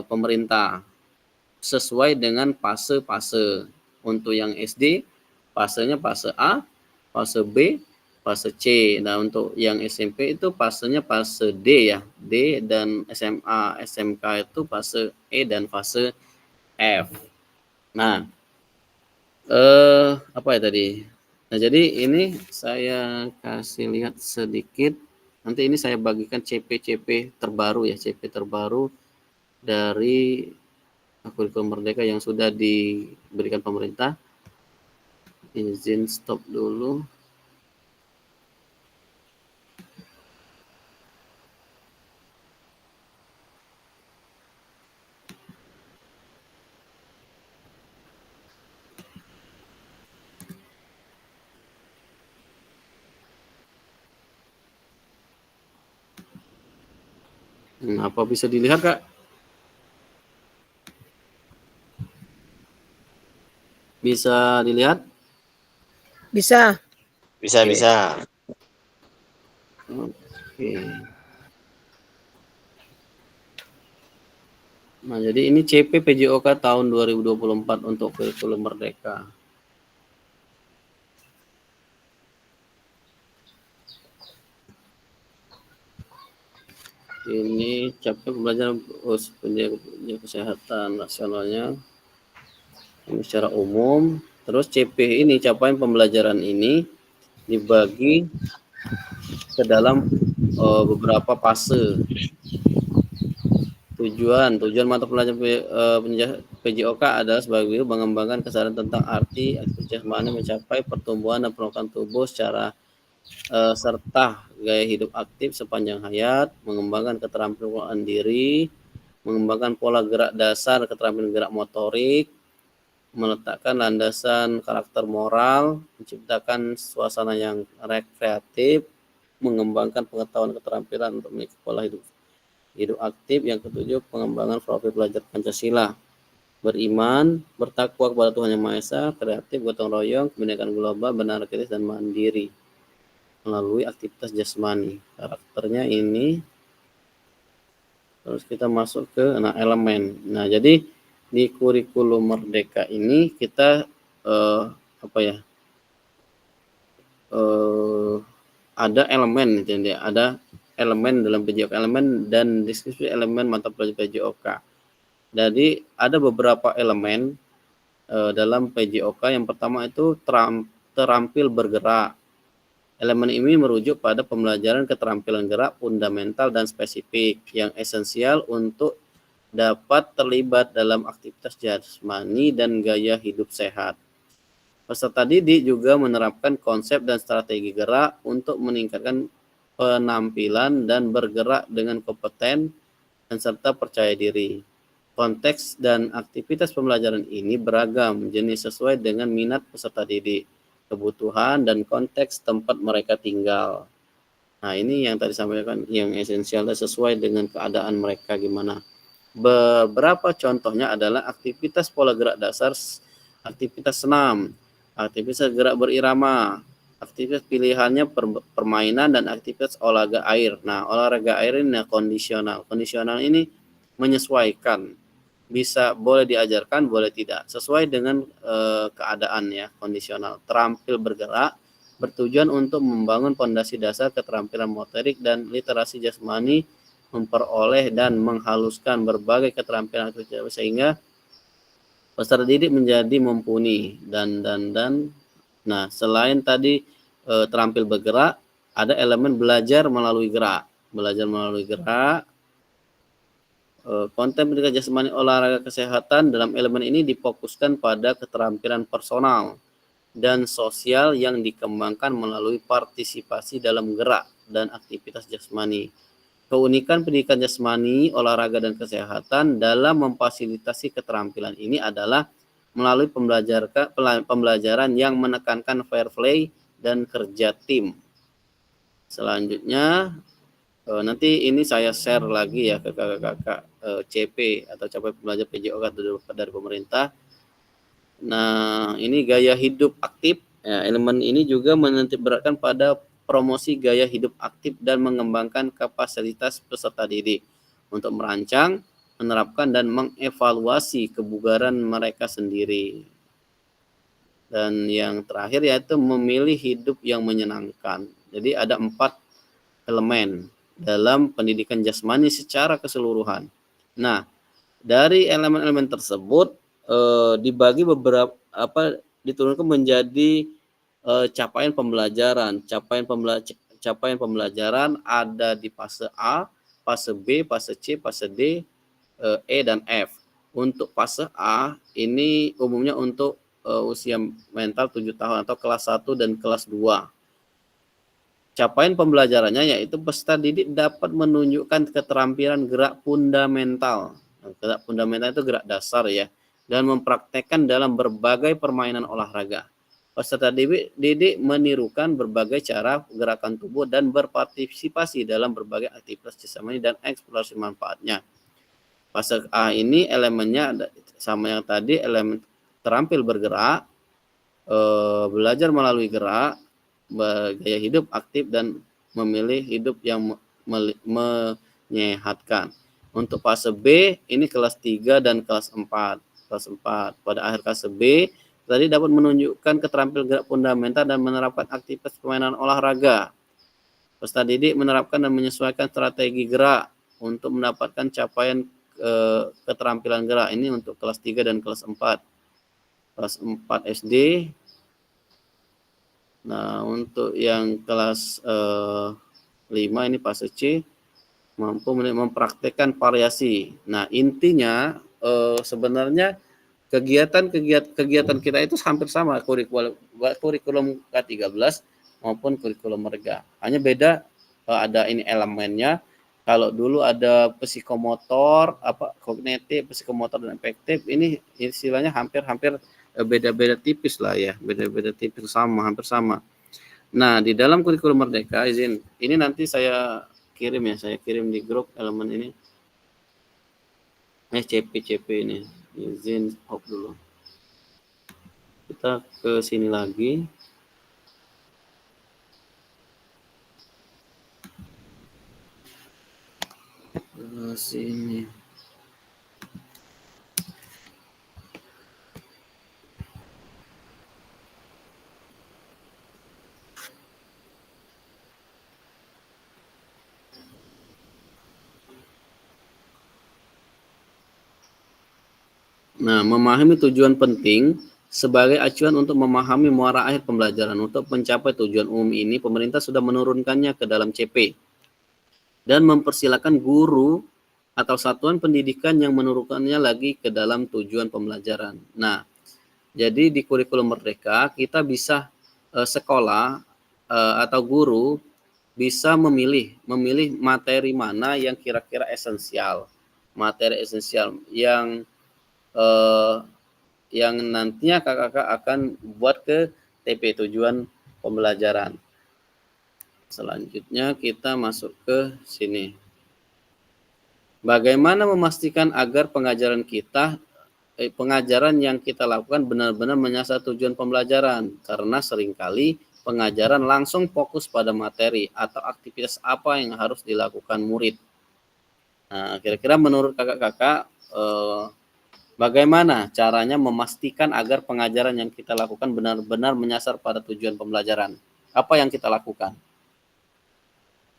pemerintah sesuai dengan fase-fase. Untuk yang SD fasenya fase A, fase B, fase C. Nah, untuk yang SMP itu fasenya fase D ya, D, dan SMA, SMK itu fase E dan fase F. Nah, apa ya tadi? Nah, jadi ini saya kasih lihat sedikit. Nanti ini saya bagikan CP terbaru ya, CP terbaru dari kurikulum Merdeka yang sudah diberikan pemerintah. Izin stop dulu. Apa bisa dilihat, Kak? Bisa dilihat? Bisa. Bisa. Oke. Nah, jadi ini CP PJOK tahun 2024 untuk kurikulum Merdeka. Ini capaian pembelajaran kesehatan nasionalnya ini secara umum. Terus CP ini, capaian pembelajaran ini dibagi ke dalam beberapa fase. Tujuan mata pelajaran PJOK adalah sebagai mengembangkan kesadaran tentang arti aktivitas jasmani, mencapai pertumbuhan dan penolakan tubuh secara serta gaya hidup aktif sepanjang hayat, mengembangkan keterampilan diri, mengembangkan pola gerak dasar, keterampilan gerak motorik, meletakkan landasan karakter moral, menciptakan suasana yang rekreatif, mengembangkan pengetahuan keterampilan untuk memiliki pola hidup aktif. Yang ketujuh, pengembangan profil pelajar Pancasila, beriman, bertakwa kepada Tuhan Yang Maha Esa, kreatif, gotong royong, kebinekaan global, beranarkis dan mandiri melalui aktivitas jasmani. Karakternya ini. Terus kita masuk ke elemen. Nah, jadi di kurikulum Merdeka ini kita ada elemen, ada elemen dalam PJOK, elemen dan deskripsi elemen mata pelajaran PJOK. Jadi ada beberapa elemen dalam PJOK. Yang pertama itu terampil bergerak. Elemen ini merujuk pada pembelajaran keterampilan gerak fundamental dan spesifik yang esensial untuk dapat terlibat dalam aktivitas jasmani dan gaya hidup sehat. Peserta didik juga menerapkan konsep dan strategi gerak untuk meningkatkan penampilan dan bergerak dengan kompeten dan serta percaya diri. Konteks dan aktivitas pembelajaran ini beragam jenis sesuai dengan minat peserta didik, kebutuhan, dan konteks tempat mereka tinggal. Nah, ini yang tadi sampaikan yang esensial dan sesuai dengan keadaan mereka gimana. Beberapa contohnya adalah aktivitas pola gerak dasar, aktivitas senam, aktivitas gerak berirama, aktivitas pilihannya permainan, dan aktivitas olahraga air. Nah, olahraga air ini kondisional. Kondisional ini menyesuaikan, bisa boleh diajarkan, boleh tidak, sesuai dengan keadaan ya. Kondisional, terampil bergerak, bertujuan untuk membangun fondasi dasar keterampilan motorik dan literasi jasmani, memperoleh dan menghaluskan berbagai keterampilan sehingga peserta didik menjadi mumpuni dan. Nah, selain tadi terampil bergerak, ada elemen belajar melalui gerak. Belajar melalui gerak, konten pendidikan jasmani olahraga kesehatan dalam elemen ini difokuskan pada keterampilan personal dan sosial yang dikembangkan melalui partisipasi dalam gerak dan aktivitas jasmani. Keunikan pendidikan jasmani, olahraga, dan kesehatan dalam memfasilitasi keterampilan ini adalah melalui pembelajaran yang menekankan fair play dan kerja tim. Selanjutnya, nanti ini saya share lagi ya ke kakak-kakak CP atau capaian pembelajar PJOK dari pemerintah. Nah, ini gaya hidup aktif. Ya, elemen ini juga menitik beratkan pada promosi gaya hidup aktif dan mengembangkan kapasitas peserta didik untuk merancang, menerapkan, dan mengevaluasi kebugaran mereka sendiri. Dan yang terakhir yaitu memilih hidup yang menyenangkan. Jadi ada 4 elemen dalam pendidikan jasmani secara keseluruhan. Nah, dari elemen-elemen tersebut dibagi beberapa diturunkan menjadi capaian pembelajaran. Capaian pembelajaran ada di fase A, fase B, fase C, fase D, E, dan F. Untuk fase A ini umumnya untuk usia mental 7 tahun atau kelas 1 dan kelas 2. Capaian pembelajarannya yaitu peserta didik dapat menunjukkan keterampilan gerak fundamental. Gerak fundamental itu gerak dasar ya, dan mempraktekkan dalam berbagai permainan olahraga. Peserta didik menirukan berbagai cara gerakan tubuh dan berpartisipasi dalam berbagai aktivitas jasmani dan eksplorasi manfaatnya. Fase A ini elemennya sama yang tadi, elemen terampil bergerak, belajar melalui gerak, gaya hidup aktif, dan memilih hidup yang menyehatkan. Untuk fase B ini kelas 3 dan kelas 4. Pada akhir fase B tadi dapat menunjukkan keterampilan gerak fundamental dan menerapkan aktivitas permainan olahraga. Peserta didik menerapkan dan menyesuaikan strategi gerak untuk mendapatkan capaian keterampilan gerak. Ini untuk kelas 3 dan kelas 4. Kelas 4 SD. Nah, untuk yang kelas 5 ini fase C, mampu mempraktekkan variasi. Nah, intinya sebenarnya kegiatan kita itu hampir sama, kurikulum K13 maupun kurikulum Merga. Hanya beda ada ini elemennya. Kalau dulu ada psikomotor, kognitif, psikomotor, dan efektif, ini istilahnya hampir beda-beda tipis lah ya, beda-beda tipis, hampir sama. Nah, di dalam kurikulum Merdeka, ini nanti saya kirim di grup elemen ini. CP ini, izin stop dulu. Kita ke sini lagi. Ke sini. Nah, memahami tujuan penting sebagai acuan untuk memahami muara akhir pembelajaran. Untuk mencapai tujuan umum ini, pemerintah sudah menurunkannya ke dalam CP dan mempersilakan guru atau satuan pendidikan yang menurunkannya lagi ke dalam tujuan pembelajaran. Nah, Jadi di kurikulum Merdeka kita bisa sekolah atau guru bisa memilih materi mana yang kira-kira esensial, materi esensial yang nantinya kakak akan buat ke TP, tujuan pembelajaran. Selanjutnya kita masuk ke sini. Bagaimana memastikan agar pengajaran yang kita lakukan benar-benar menyasar tujuan pembelajaran? Karena seringkali pengajaran langsung fokus pada materi atau aktivitas apa yang harus dilakukan murid. Nah, kira-kira menurut kakak-kakak bagaimana caranya memastikan agar pengajaran yang kita lakukan benar-benar menyasar pada tujuan pembelajaran? Apa yang kita lakukan?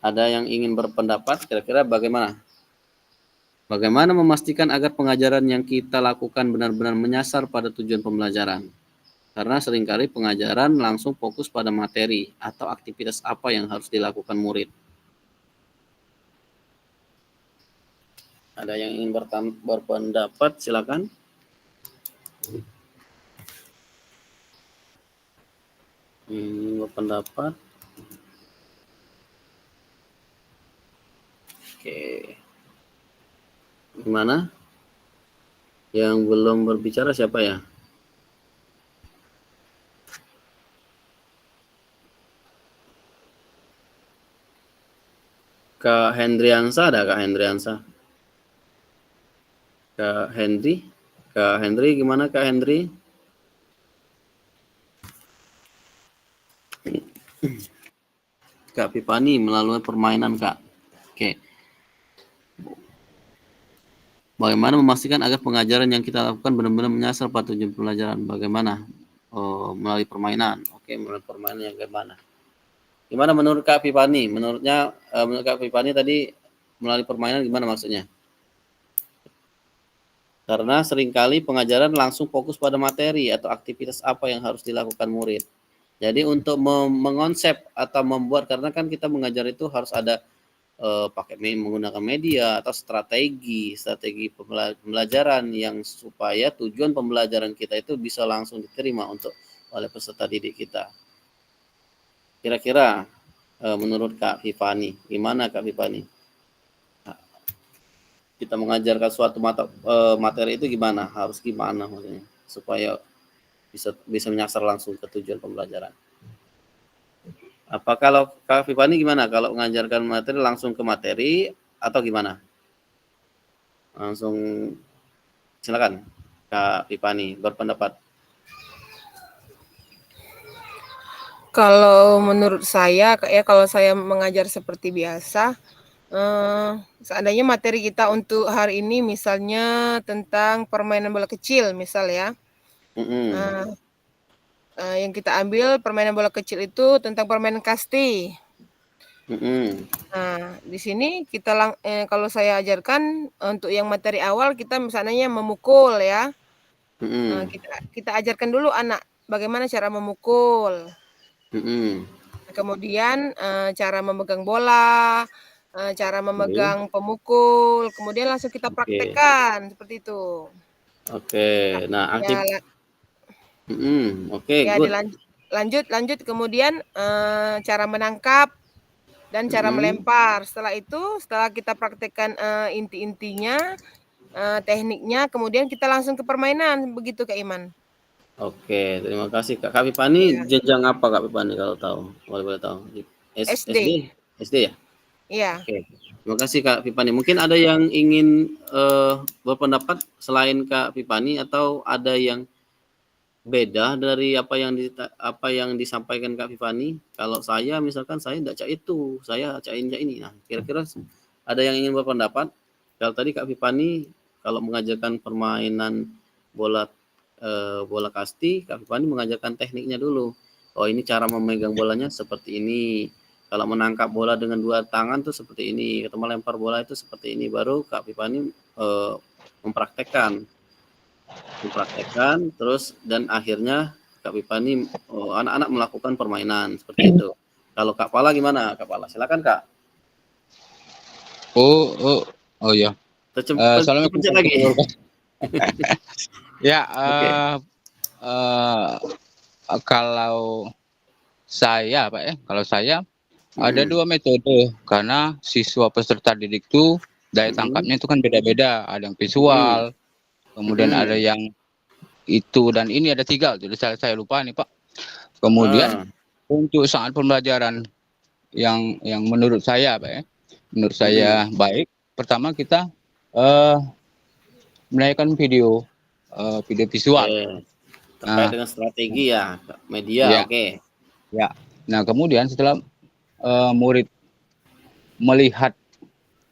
Ada yang ingin berpendapat? Kira-kira bagaimana? Bagaimana memastikan agar pengajaran yang kita lakukan benar-benar menyasar pada tujuan pembelajaran? Karena seringkali pengajaran langsung fokus pada materi atau aktivitas apa yang harus dilakukan murid. Ada yang ingin berpendapat? Silakan. Berpendapat. Oke. Gimana? Yang belum berbicara siapa ya? Kak Hendriansa, ada Kak Hendriansa? Kak Hendri? Kak Hendri, gimana Kak Hendri? Kak Pipani melalui permainan, Kak. Oke. Bagaimana memastikan agar pengajaran yang kita lakukan benar-benar menyasar pada tujuan pembelajaran? Bagaimana? Oh, melalui permainan. Oke, melalui permainan yang bagaimana? Gimana menurut Kak Pipani? Menurut Kak Pipani tadi melalui permainan gimana maksudnya? Karena seringkali pengajaran langsung fokus pada materi atau aktivitas apa yang harus dilakukan murid. Jadi untuk mengonsep atau membuat, karena kan kita mengajar itu harus ada menggunakan media atau strategi pembelajaran yang supaya tujuan pembelajaran kita itu bisa langsung diterima oleh peserta didik kita. Kira-kira menurut Kak Fifani, gimana Kak Fifani? Kita mengajarkan suatu materi itu gimana? Harus gimana maksudnya supaya bisa menyasar langsung ke tujuan pembelajaran. Apa kalau Kak Fifani gimana? Kalau mengajarkan materi langsung ke materi atau gimana? Langsung silakan Kak Fifani berpendapat. Kalau menurut saya, kalau saya mengajar seperti biasa, seandainya materi kita untuk hari ini misalnya tentang permainan bola kecil, misal ya. Yang kita ambil permainan bola kecil itu tentang permainan kasti. Nah, di sini kita kalau saya ajarkan untuk yang materi awal kita misalnya memukul ya. Kita ajarkan dulu anak bagaimana cara memukul. Kemudian cara memegang bola, cara memegang pemukul, kemudian langsung kita praktekkan seperti itu. Oke, nah Oke, good. Lanjut kemudian cara menangkap dan cara melempar. Setelah kita praktekkan inti-intinya, tekniknya, kemudian kita langsung ke permainan, begitu Kak Iman. Oke, terima kasih Kak. Kak Pipani jenjang apa Kak Pipani kalau tahu? Boleh tahu. SD. SD ya? Iya. Oke. Terima kasih Kak Pipani. Mungkin ada yang ingin berpendapat selain Kak Pipani atau ada yang beda dari apa yang disampaikan Kak Pipani? Kalau saya misalkan saya tidak cak itu, saya cak ini. Nah, kira-kira ada yang ingin berpendapat? Kalau tadi Kak Pipani kalau mengajarkan permainan bola kasti, Kak Pipani mengajarkan tekniknya dulu. Oh, ini cara memegang bolanya seperti ini. Kalau menangkap bola dengan dua tangan tuh seperti ini. Atau melempar bola itu seperti ini. Baru Kak Pipani mempraktekkan terus dan akhirnya Kak Pipani anak-anak melakukan permainan seperti itu. Kalau Kak Pala gimana? Kak Pala, silakan Kak. Oh ya. Assalamualaikum lagi. Ya, Kalau saya Pak kalau saya ada 2 metode karena siswa peserta didik itu daya tangkapnya itu kan beda-beda, ada yang visual, kemudian ada yang itu dan ini ada 3 jadi saya lupa nih Pak. Kemudian untuk saat pembelajaran yang menurut saya Pak menurut saya baik, pertama kita menaikkan video visual. Terkait dengan strategi ya, media, Ya. oke. Ya. Nah, kemudian setelah murid melihat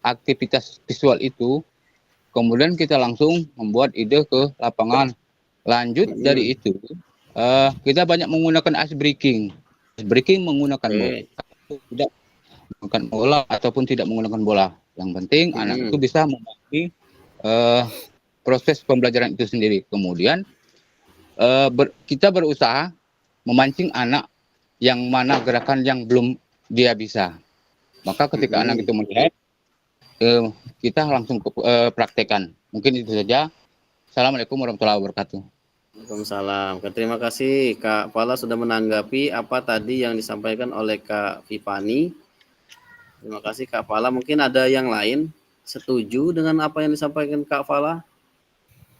aktivitas visual itu, kemudian kita langsung membuat ide ke lapangan. Lanjut dari itu, kita banyak menggunakan ice breaking. Ice breaking menggunakan bola, tidak menggunakan bola ataupun tidak menggunakan bola. Yang penting anak itu bisa memahami proses pembelajaran itu sendiri. Kemudian kita berusaha memancing anak yang mana gerakan yang belum dia bisa. Maka ketika anak itu melihat, kita langsung praktekkan. Mungkin itu saja. Assalamualaikum warahmatullahi wabarakatuh. Waalaikumsalam. Terima kasih Kak Fala sudah menanggapi apa tadi yang disampaikan oleh Kak Vipani. Terima kasih Kak Fala. Mungkin ada yang lain setuju dengan apa yang disampaikan Kak Fala?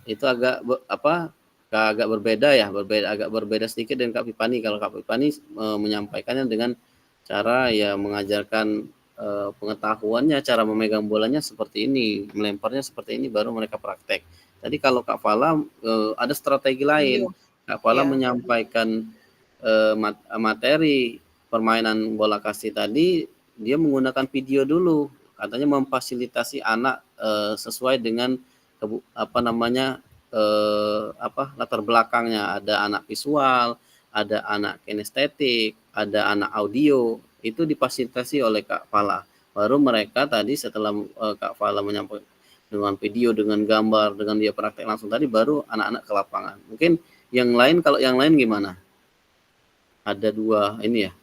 Itu agak agak berbeda ya, agak berbeda sedikit dengan Kak Vipani. Kalau Kak Vipani menyampaikannya dengan cara ya mengajarkan pengetahuannya, cara memegang bolanya seperti ini, melemparnya seperti ini, baru mereka praktek. Tadi kalau Kak Fala ada strategi lain. Kak Fala menyampaikan materi permainan bola kasti tadi, dia menggunakan video dulu, katanya memfasilitasi anak sesuai dengan latar belakangnya. Ada anak visual, ada anak kinestetik, ada anak audio, itu difasilitasi oleh Kak Fala. Baru mereka tadi setelah Kak Fala menyampaikan dengan video, dengan gambar, dengan dia praktek langsung tadi, baru anak-anak ke lapangan. Mungkin yang lain, kalau yang lain gimana? Ada 2 ini ya.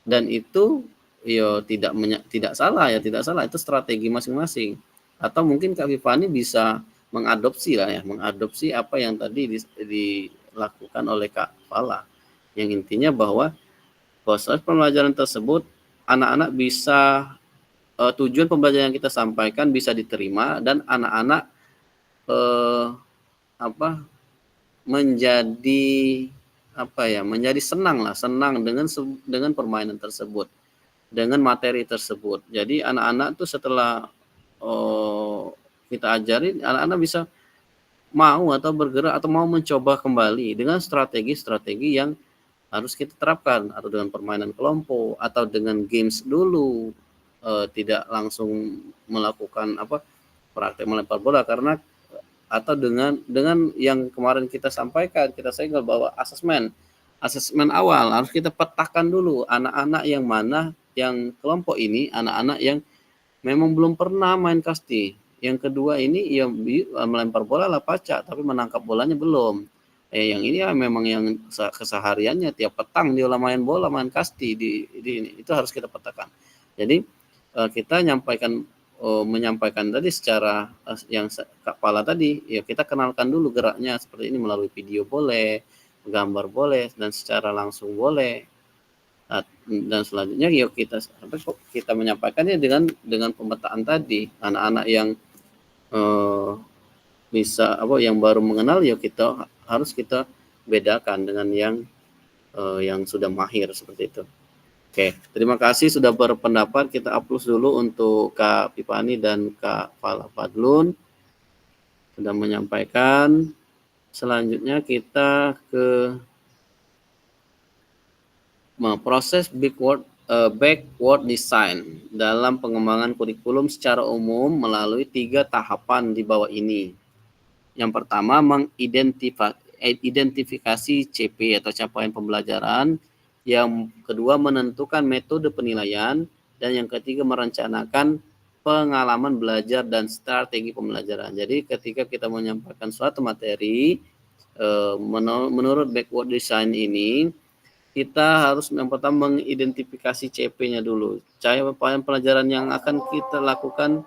Dan itu ya tidak salah ya, tidak salah, itu strategi masing-masing. Atau mungkin Kak Vipani bisa mengadopsi apa yang tadi dilakukan oleh Kak Fala. Yang intinya bahwa proses pembelajaran tersebut anak-anak bisa tujuan pembelajaran yang kita sampaikan bisa diterima dan anak-anak menjadi senang dengan permainan tersebut, dengan materi tersebut. Jadi anak-anak tuh setelah kita ajarin, anak-anak bisa mau atau bergerak atau mau mencoba kembali dengan strategi-strategi yang harus kita terapkan, atau dengan permainan kelompok atau dengan games dulu, tidak langsung melakukan praktek melempar bola, karena atau dengan yang kemarin kita sampaikan, kita segel bahwa asesmen awal harus kita petakan dulu anak-anak yang mana yang kelompok ini anak-anak yang memang belum pernah main kasti. Yang kedua ini ya melempar bola lah pacak, tapi menangkap bolanya belum. Yang ini ya memang yang kesehariannya tiap petang dia main bola, main kasti di ini. Itu harus kita petakan. Jadi kita menyampaikan tadi secara yang Kak Fala tadi, ya kita kenalkan dulu geraknya seperti ini, melalui video boleh, gambar boleh, dan secara langsung boleh. Dan selanjutnya ya kita menyampaikannya dengan pemetaan tadi. Anak-anak yang bisa yang baru mengenal, ya kita harus kita bedakan dengan yang sudah mahir seperti itu. Oke, terima kasih sudah berpendapat. Kita upload dulu untuk Kak Vipani dan Kak Fala Fadlun sudah menyampaikan. Selanjutnya kita ke proses backward design dalam pengembangan kurikulum secara umum melalui 3 tahapan di bawah ini. Yang pertama, mengidentifikasi CP atau capaian pembelajaran. Yang kedua, menentukan metode penilaian. Dan yang ketiga, merencanakan pengalaman belajar dan strategi pembelajaran. Jadi ketika kita menyampaikan suatu materi, menurut backward design ini, kita harus yang pertama mengidentifikasi CP-nya dulu. Capaian pelajaran yang akan kita lakukan,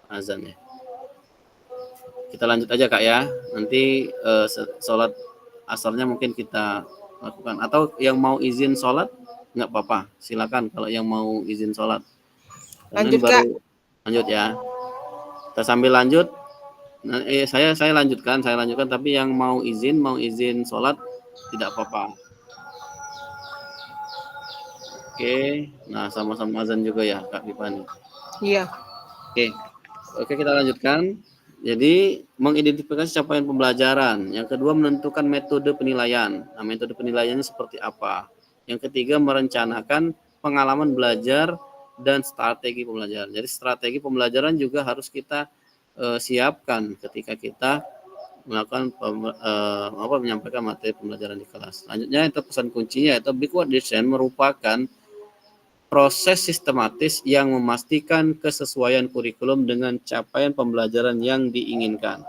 azan ya. Kita lanjut aja Kak ya. Nanti sholat asarnya mungkin kita lakukan. Atau yang mau izin sholat nggak apa-apa, silakan kalau yang mau izin sholat. Lanjut, Baru lanjut ya. Kita sambil lanjut. Nah, saya lanjutkan, tapi yang mau izin sholat tidak apa-apa. Oke, nah sama-sama azan juga ya Kak Pipani. Iya. Oke, kita lanjutkan. Jadi mengidentifikasi capaian pembelajaran. Yang kedua menentukan metode penilaian. Nah, metode penilaiannya seperti apa? Yang ketiga merencanakan pengalaman belajar dan strategi pembelajaran. Jadi strategi pembelajaran juga harus kita siapkan ketika kita melakukan menyampaikan materi pembelajaran di kelas. Selanjutnya itu pesan kuncinya yaitu backward design merupakan proses sistematis yang memastikan kesesuaian kurikulum dengan capaian pembelajaran yang diinginkan.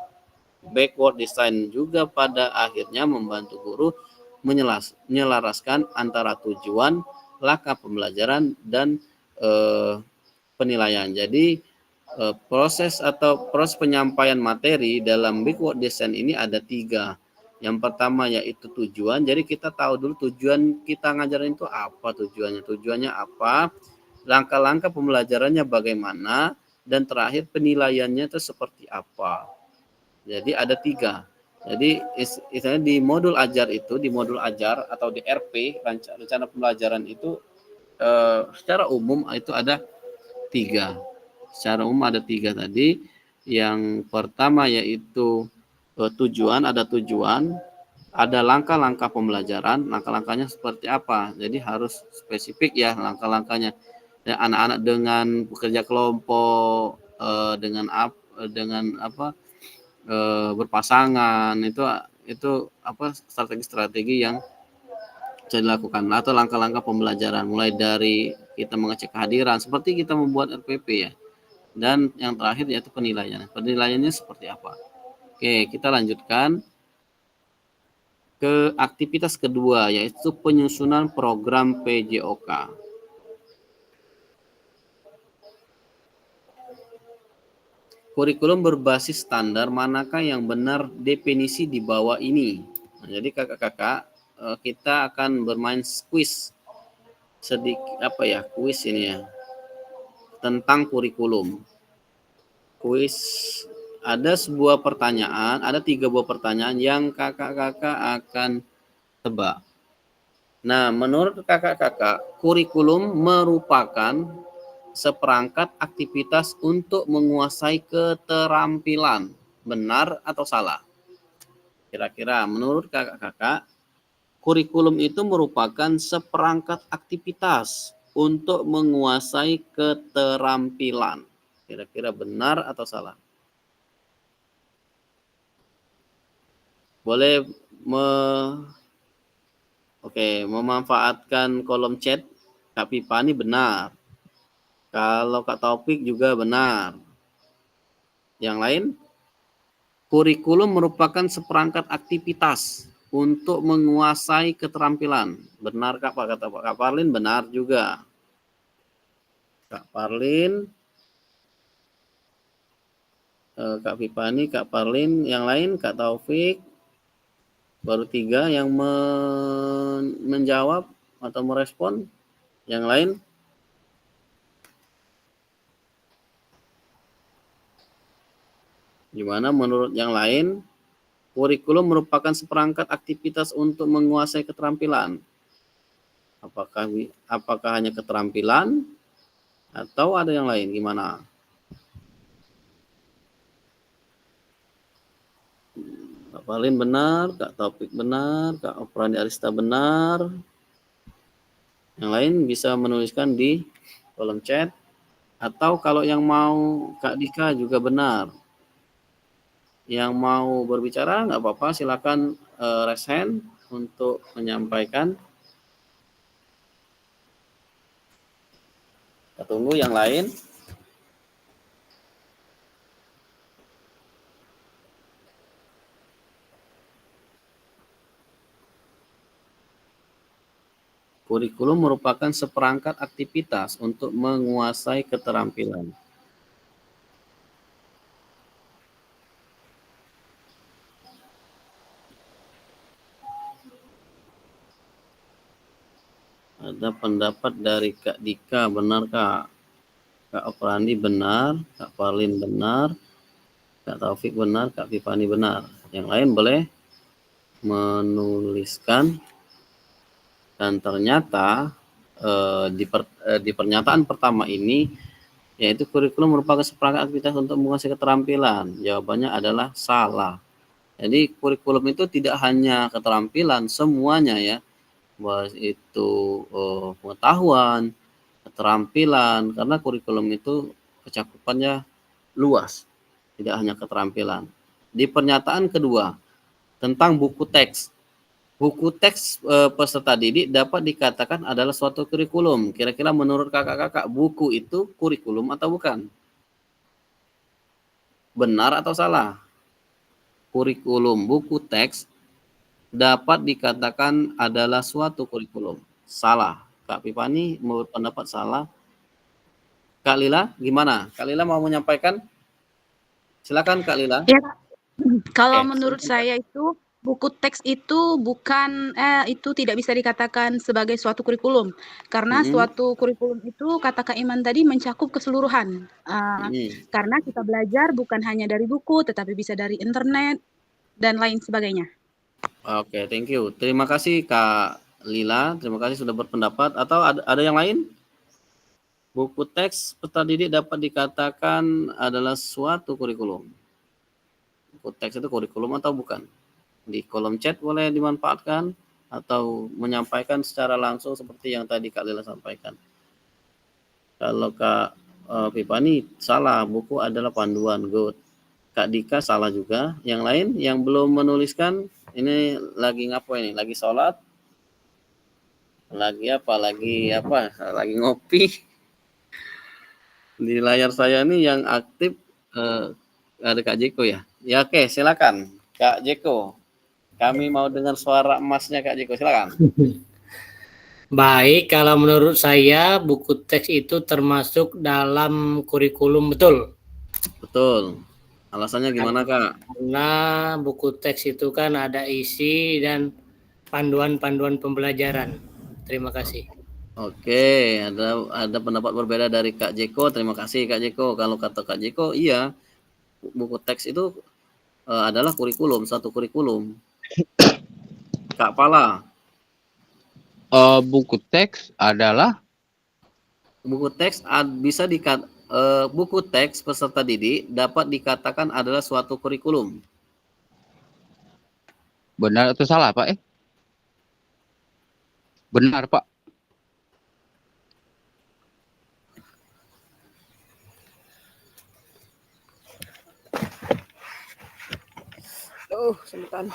Backward design juga pada akhirnya membantu guru menyelaraskan antara tujuan, langkah pembelajaran, dan penilaian. Jadi proses penyampaian materi dalam backward design ini ada 3. Yang pertama yaitu tujuan. Jadi kita tahu dulu tujuan kita ngajarin itu apa tujuannya. Tujuannya apa, langkah-langkah pembelajarannya bagaimana, dan terakhir penilaiannya itu seperti apa. Jadi ada 3. Jadi istilahnya di modul ajar atau di RP, rencana pembelajaran itu secara umum itu ada 3. Secara umum ada 3 tadi. Yang pertama yaitu tujuan, ada langkah-langkah pembelajaran, langkah-langkahnya seperti apa. Jadi harus spesifik ya langkah-langkahnya. Ya, anak-anak dengan bekerja kelompok, dengan berpasangan, itu strategi-strategi yang bisa dilakukan atau langkah-langkah pembelajaran mulai dari kita mengecek kehadiran seperti kita membuat RPP ya. Dan yang terakhir yaitu penilaian. Penilaiannya seperti apa? Oke, kita lanjutkan ke aktivitas kedua yaitu penyusunan program PJOK. Kurikulum berbasis standar, manakah yang benar definisi di bawah ini? Nah, jadi kakak-kakak kita akan bermain kuis kuis ini ya tentang kurikulum. Kuis ada 3 buah pertanyaan yang kakak-kakak akan tebak. Nah, menurut kakak-kakak, kurikulum merupakan seperangkat aktivitas untuk menguasai keterampilan. Benar atau salah? Kira-kira menurut kakak-kakak, kurikulum itu merupakan seperangkat aktivitas untuk menguasai keterampilan. Kira-kira benar atau salah? Boleh memanfaatkan kolom chat. Kak Pipa ini benar. Kalau Kak Taufik juga benar. Yang lain? Kurikulum merupakan seperangkat aktivitas untuk menguasai keterampilan. Benar Kak Kak Parlin? Benar juga. Kak Parlin, Kak Pipani, Kak Parlin, yang lain Kak Taufik, baru 3 yang menjawab atau merespon. Yang lain? Gimana menurut yang lain? Kurikulum merupakan seperangkat aktivitas untuk menguasai keterampilan. Apakah hanya keterampilan atau ada yang lain? Gimana? Kak Palin benar, Kak Taufik benar, Kak Oprandi Arista benar. Yang lain bisa menuliskan di kolom chat. Atau kalau yang mau Kak Dika juga benar. Yang mau berbicara nggak apa-apa, silakan raise hand untuk menyampaikan. Kita tunggu yang lain. Kurikulum merupakan seperangkat aktivitas untuk menguasai keterampilan. Ada pendapat dari Kak Dika, benar Kak? Kak Oprandi benar, Kak Parlin benar, Kak Taufik benar, Kak Pipani benar. Yang lain boleh menuliskan. Dan ternyata di pernyataan pertama ini, yaitu kurikulum merupakan seperangkat aktivitas untuk menguasai keterampilan. Jawabannya adalah salah. Jadi kurikulum itu tidak hanya keterampilan, semuanya ya, bahwa itu pengetahuan, keterampilan, karena kurikulum itu kecakupannya luas, tidak hanya keterampilan. Di pernyataan kedua tentang buku teks, peserta didik dapat dikatakan adalah suatu kurikulum. Kira-kira menurut kakak-kakak, buku itu kurikulum atau bukan? Benar atau salah? Kurikulum, buku teks dapat dikatakan adalah suatu kurikulum. Salah. Kak Pipani berpendapat salah. Kak Lila, gimana? Kak Lila mau menyampaikan? Silakan Kak Lila. Ya, kalau Oke, menurut silakan, Kak. saya itu buku teks itu bukan itu tidak bisa dikatakan sebagai suatu kurikulum, karena suatu kurikulum itu kata Kak Iman tadi mencakup keseluruhan. Karena kita belajar bukan hanya dari buku, tetapi bisa dari internet dan lain sebagainya. Oke, thank you. Terima kasih Kak Lila, terima kasih sudah berpendapat. Atau ada yang lain? Buku teks peserta didik dapat dikatakan adalah suatu kurikulum. Buku teks itu kurikulum atau bukan? Di kolom chat boleh dimanfaatkan atau menyampaikan secara langsung seperti yang tadi Kak Lila sampaikan. Kalau Kak Pipani salah, buku adalah panduan. Good. Kak Dika salah juga. Yang lain yang belum menuliskan, ini lagi ngapain ini? Lagi sholat? Lagi apa? Lagi ngopi. Di layar saya ini yang aktif ada Kak Jeko ya. Ya oke, silakan Kak Jeko. Kami mau dengar suara emasnya Kak Jeko, silakan. Baik, kalau menurut saya buku teks itu termasuk dalam kurikulum, betul? Betul. Alasannya gimana Kak? Karena buku teks itu kan ada isi dan panduan-panduan pembelajaran. Terima kasih. Oke, ada pendapat berbeda dari Kak Jeko. Terima kasih Kak Jeko. Kalau kata Kak Jeko, iya, buku teks itu adalah kurikulum, satu kurikulum. Kak Pala. Buku teks adalah Buku teks bisa buku teks peserta didik dapat dikatakan adalah suatu kurikulum. benar atau salah Pak? Benar Pak. Sebentar.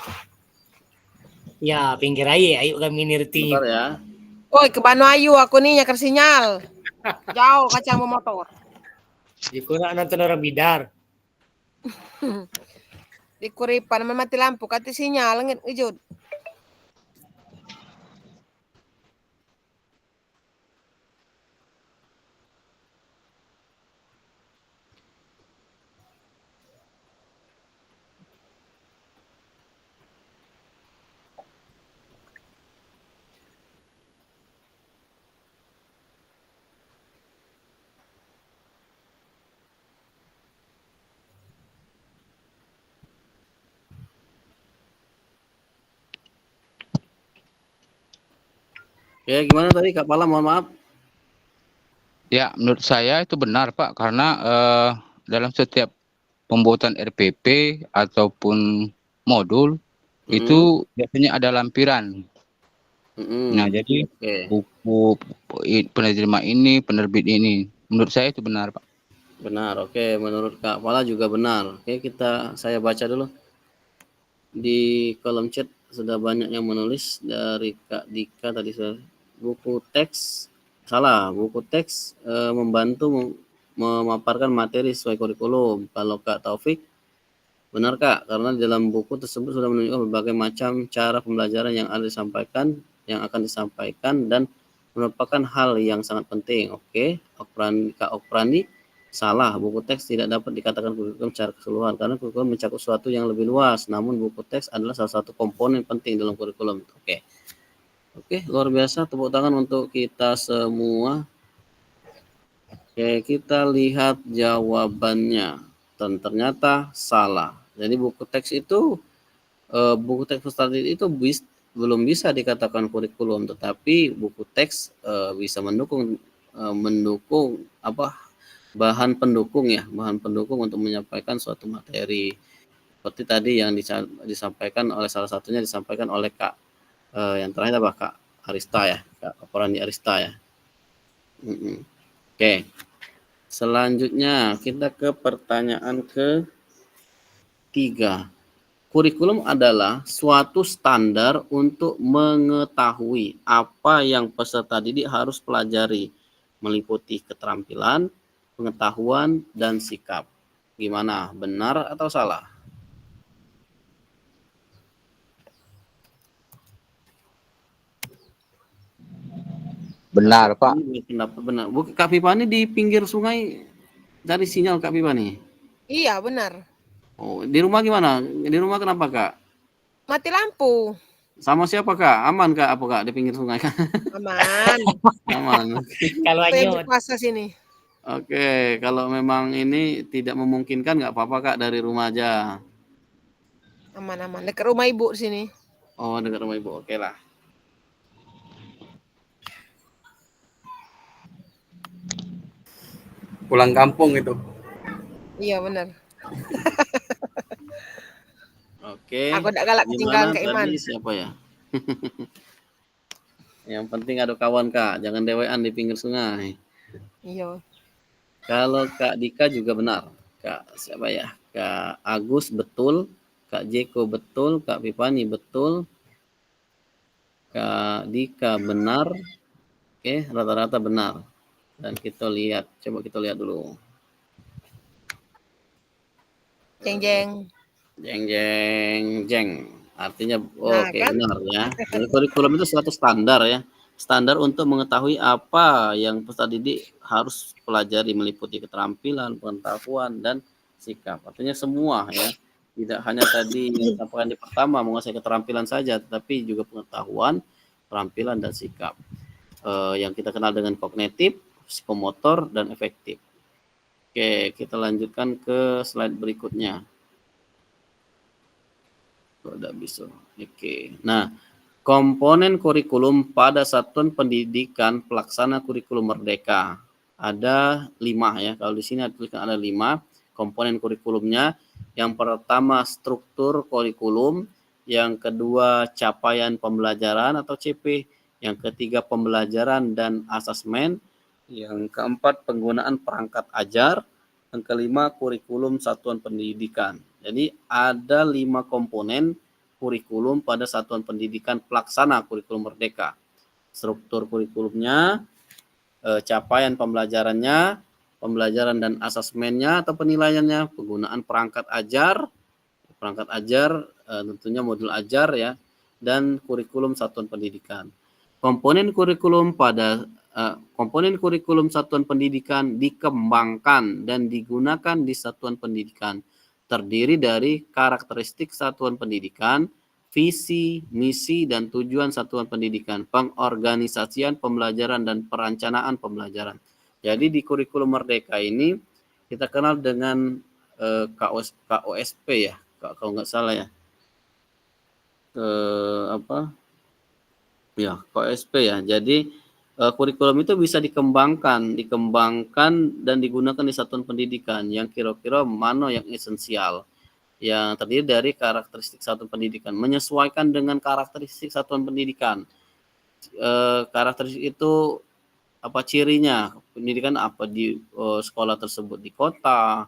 Ya, pinggir aja, ayo kami nirti. Bentar ya. Oi, ke Banu Ayu aku nih nyakar sinyal. Jauh kacang motor. Di kurang nonton orang bidar. Di Kuripan mati lampu kati sinyal ngit ujud. Ya gimana tadi Kak Pala, mohon maaf. Ya, menurut saya itu benar Pak, karena dalam setiap pembuatan RPP ataupun modul itu biasanya ada lampiran. Nah, jadi buku penerjemah ini, penerbit ini, menurut saya itu benar Pak. Benar, oke. Menurut Kak Pala juga benar. Oke, saya baca dulu. Di kolom chat sudah banyak yang menulis. Dari Kak Dika tadi buku teks salah. Buku teks membantu memaparkan materi sesuai kurikulum. Kalau Kak Taufik, benar Kak, karena di dalam buku tersebut sudah menunjukkan berbagai macam cara pembelajaran yang akan disampaikan dan merupakan hal yang sangat penting. Oke, Kak Oprandi salah. Buku teks tidak dapat dikatakan kurikulum secara keseluruhan karena kurikulum mencakup sesuatu yang lebih luas. Namun buku teks adalah salah satu komponen penting dalam kurikulum. Oke, luar biasa, tepuk tangan untuk kita semua. Oke, kita lihat jawabannya. Dan ternyata salah. Jadi buku teks itu buku teks Ustadz itu belum bisa dikatakan kurikulum, tetapi buku teks bisa mendukung bahan pendukung untuk menyampaikan suatu materi. Seperti tadi yang disampaikan oleh salah satunya disampaikan oleh Kak yang terakhir apa Kak Arista ya, Kak Korani Arista ya. Oke. Selanjutnya kita ke pertanyaan ke-3. Kurikulum adalah suatu standar untuk mengetahui apa yang peserta didik harus pelajari, meliputi keterampilan, pengetahuan, dan sikap. Gimana? Benar atau salah? Benar, Pak. Pendapat benar. Kak Pipani di pinggir sungai cari sinyal Kak Pipani? Iya, benar. Oh, di rumah gimana? Di rumah kenapa Kak? Mati lampu. Sama siapa Kak? Aman Kak apa Kak di pinggir sungai? Aman. Aman. Kalau Apa yang Anyut. berkuasa sini? Oke, kalau memang ini tidak memungkinkan nggak apa-apa Kak, dari rumah aja. Aman-aman. Dekat rumah ibu sini. Oh, dekat rumah ibu. Oke lah. Pulang kampung itu. Iya, benar. Oke. Aku tak galak ketinggalan Kak Iman. Tadi siapa ya? Yang penting ada kawan Kak, jangan dewean di pinggir sungai. Iya. Kalau Kak Dika juga benar. Kak siapa ya? Kak Agus betul, Kak Jeko betul, Kak Pipani betul, Kak Dika benar. Oke, rata-rata benar. Dan kita lihat, coba kita lihat dulu. Jeng jeng. Jeng jeng jeng. Artinya Nah, oke, kan? benar ya. Jadi kurikulum itu suatu standar ya. Standar untuk mengetahui apa yang peserta didik harus pelajari, meliputi keterampilan, pengetahuan, dan sikap. Artinya semua ya. Tidak hanya tadi yang disampaikan di pertama menguasai keterampilan saja, tetapi juga pengetahuan, keterampilan, dan sikap. Yang kita kenal dengan kognitif, psikomotor, dan efektif. Oke, kita lanjutkan ke slide berikutnya. Udah bisa. Oke. Nah, komponen kurikulum pada satuan pendidikan pelaksana kurikulum merdeka ada 5 ya. Kalau di sini ada 5 komponen kurikulumnya. Yang pertama struktur kurikulum, yang kedua capaian pembelajaran atau CP, yang ketiga pembelajaran dan asesmen, yang keempat penggunaan perangkat ajar, yang kelima kurikulum satuan pendidikan. Jadi ada 5 komponen kurikulum pada satuan pendidikan pelaksana kurikulum merdeka. Struktur kurikulumnya, capaian pembelajarannya, pembelajaran dan asesmennya atau penilaiannya, penggunaan perangkat ajar tentunya modul ajar ya, dan kurikulum satuan pendidikan. Komponen kurikulum satuan pendidikan dikembangkan dan digunakan di satuan pendidikan. Terdiri dari karakteristik satuan pendidikan, visi, misi, dan tujuan satuan pendidikan, pengorganisasian pembelajaran, dan perencanaan pembelajaran. Jadi di kurikulum merdeka ini kita kenal dengan KOSP ya, kalau nggak salah ya. KOSP ya. Jadi kurikulum itu bisa dikembangkan dan digunakan di satuan pendidikan yang kira-kira mana yang esensial, yang terdiri dari karakteristik satuan pendidikan, menyesuaikan dengan karakteristik satuan pendidikan. Karakteristik itu apa cirinya, pendidikan apa di sekolah tersebut, di kota,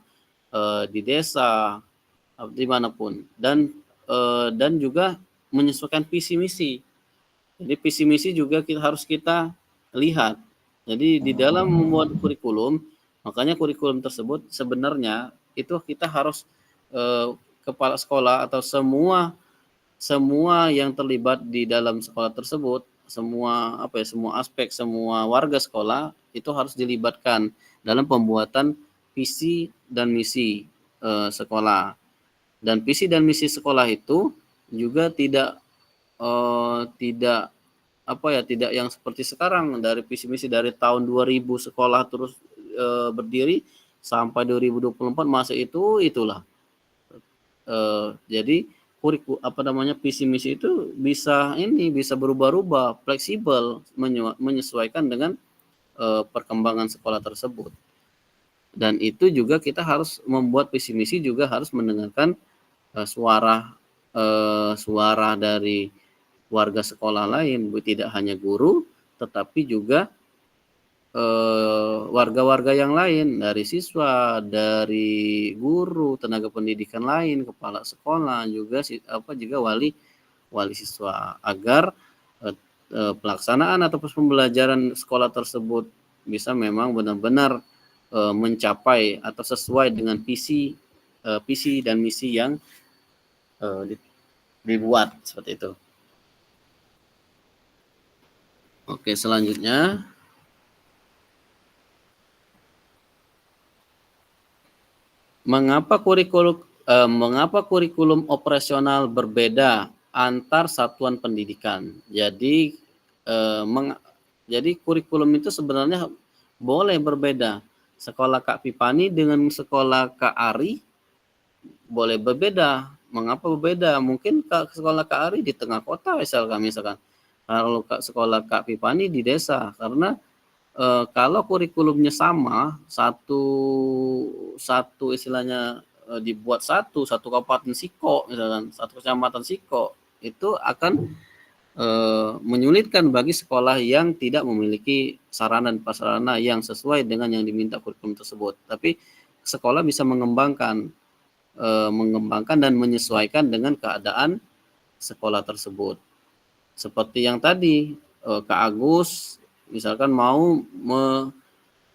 di desa, dimanapun, dan juga menyesuaikan visi misi. Jadi visi misi juga harus kita lihat. Jadi di dalam membuat kurikulum, makanya kurikulum tersebut sebenarnya itu kita harus kepala sekolah atau semua yang terlibat di dalam sekolah tersebut, semua aspek, semua warga sekolah itu harus dilibatkan dalam pembuatan visi dan misi sekolah. Dan visi dan misi sekolah itu juga tidak tidak yang seperti sekarang dari visi misi dari tahun 2000 sekolah terus berdiri sampai 2024 masih itulah. Jadi visi misi itu bisa berubah-ubah, fleksibel, menyesuaikan dengan perkembangan sekolah tersebut. Dan itu juga kita harus membuat visi misi juga harus mendengarkan suara dari warga sekolah lain, tidak hanya guru, tetapi juga warga-warga yang lain, dari siswa, dari guru, tenaga pendidikan lain, kepala sekolah, juga wali siswa, agar pelaksanaan atau pembelajaran sekolah tersebut bisa memang benar-benar mencapai atau sesuai dengan visi dan misi yang dibuat seperti itu. Oke, selanjutnya mengapa kurikulum operasional berbeda antar satuan pendidikan? Jadi kurikulum itu sebenarnya boleh berbeda. Sekolah Kak Pipani dengan sekolah Kak Ari boleh berbeda. Mengapa berbeda? Mungkin sekolah Kak Ari di tengah kota misalkan. Kalau sekolah Kak Pipani di desa, karena kalau kurikulumnya sama, satu istilahnya dibuat satu kabupaten Siko, misalkan satu kecamatan Siko, itu akan menyulitkan bagi sekolah yang tidak memiliki sarana dan prasarana yang sesuai dengan yang diminta kurikulum tersebut. Tapi sekolah bisa mengembangkan dan menyesuaikan dengan keadaan sekolah tersebut. Seperti yang tadi Kak Agus misalkan mau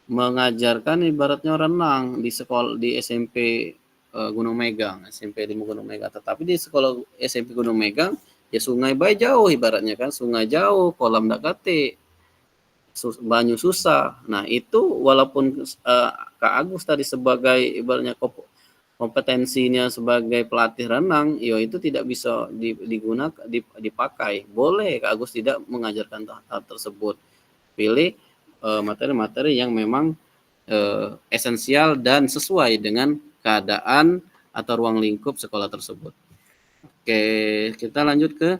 mengajarkan ibaratnya renang di SMP Gunung Megang, SMP di Gunung Megang, tetapi di sekolah SMP Gunung Megang ya sungai bae jauh ibaratnya kan, sungai jauh, kolam ndak kate, banyu susah. Nah, itu walaupun Kak Agus tadi sebagai ibaratnya kompetensinya sebagai pelatih renang, itu tidak bisa dipakai. Boleh Kak Agus tidak mengajarkan hal tersebut. Pilih materi-materi yang memang esensial dan sesuai dengan keadaan atau ruang lingkup sekolah tersebut. Oke, kita lanjut ke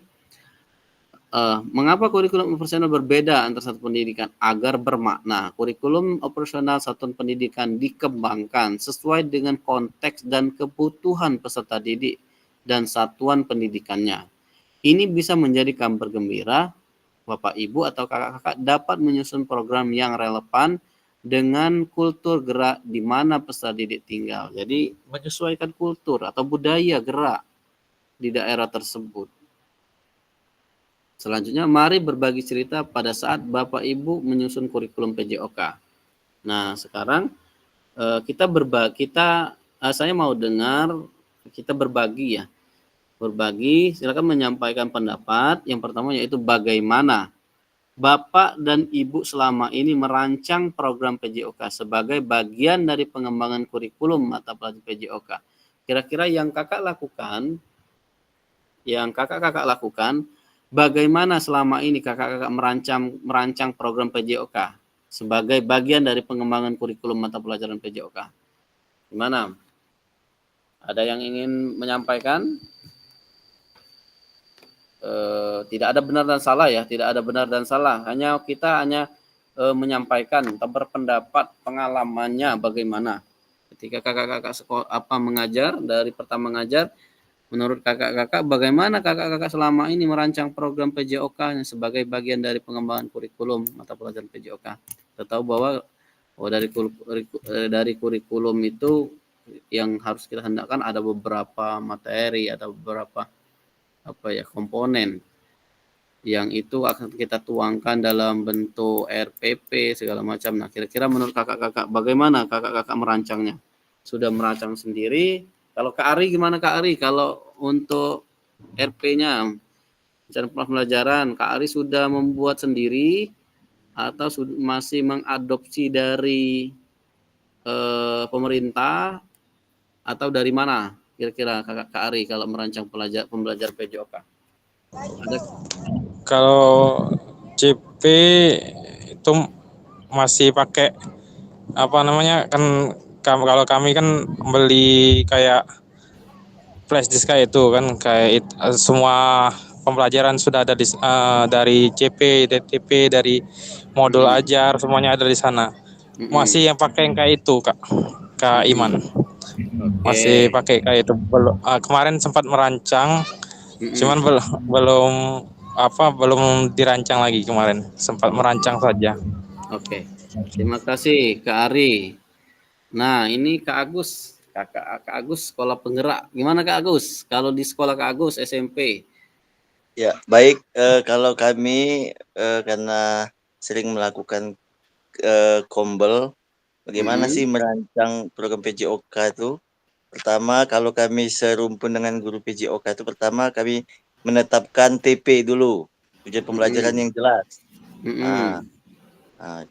mengapa kurikulum operasional berbeda antar satuan pendidikan agar bermakna. Kurikulum operasional satuan pendidikan dikembangkan sesuai dengan konteks dan kebutuhan peserta didik dan satuan pendidikannya. Ini bisa menjadi kabar gembira Bapak Ibu atau kakak-kakak dapat menyusun program yang relevan dengan kultur gerak di mana peserta didik tinggal. Jadi menyesuaikan kultur atau budaya gerak di daerah tersebut. Selanjutnya, mari berbagi cerita pada saat Bapak Ibu menyusun kurikulum PJOK. Nah, sekarang saya mau dengar kita berbagi ya. Berbagi, silakan menyampaikan pendapat. Yang pertama yaitu bagaimana Bapak dan Ibu selama ini merancang program PJOK sebagai bagian dari pengembangan kurikulum mata pelajaran PJOK. Kira-kira yang kakak-kakak lakukan, bagaimana selama ini kakak-kakak merancang program PJOK sebagai bagian dari pengembangan kurikulum mata pelajaran PJOK? Gimana? Ada yang ingin menyampaikan? Tidak ada benar dan salah ya, tidak ada benar dan salah. Kita hanya menyampaikan atau berpendapat pengalamannya bagaimana ketika kakak-kakak mengajar, dari pertama mengajar. Menurut kakak-kakak, bagaimana kakak-kakak selama ini merancang program PJOK sebagai bagian dari pengembangan kurikulum mata pelajaran PJOK? Kita tahu bahwa dari kurikulum itu yang harus kita hendakkan ada beberapa materi, ada beberapa komponen yang itu akan kita tuangkan dalam bentuk RPP segala macam. Nah, kira-kira menurut kakak-kakak bagaimana kakak-kakak merancangnya? Sudah merancang sendiri? Kalau Kak Ari gimana Kak Ari? Kalau untuk RP-nya, rencana pembelajaran, Kak Ari sudah membuat sendiri atau masih mengadopsi dari pemerintah atau dari mana? Kira-kira Kak Ari kalau merancang pembelajar PJOK? Kalau CP itu masih pakai apa namanya kan, kalau kami kan beli kayak flash disk kayak itu kan, kayak semua pembelajaran sudah ada dari CP, DTP, dari modul ajar semuanya ada di sana. Masih yang pakai yang kayak itu Kak Iman. Masih pakai kayak itu. Kemarin sempat merancang, cuman belum dirancang lagi kemarin. Sempat merancang saja. Oke. Terima kasih Kak Ari. Nah, ini Kak Agus. Kak Agus sekolah penggerak. Gimana Kak Agus? Kalau di sekolah Kak Agus SMP? Ya, baik. Kalau kami karena sering melakukan kombel, bagaimana sih merancang program PJOK itu? Pertama, kalau kami serumpun dengan guru PJOK itu, pertama kami menetapkan TP dulu, tujuan pembelajaran yang jelas.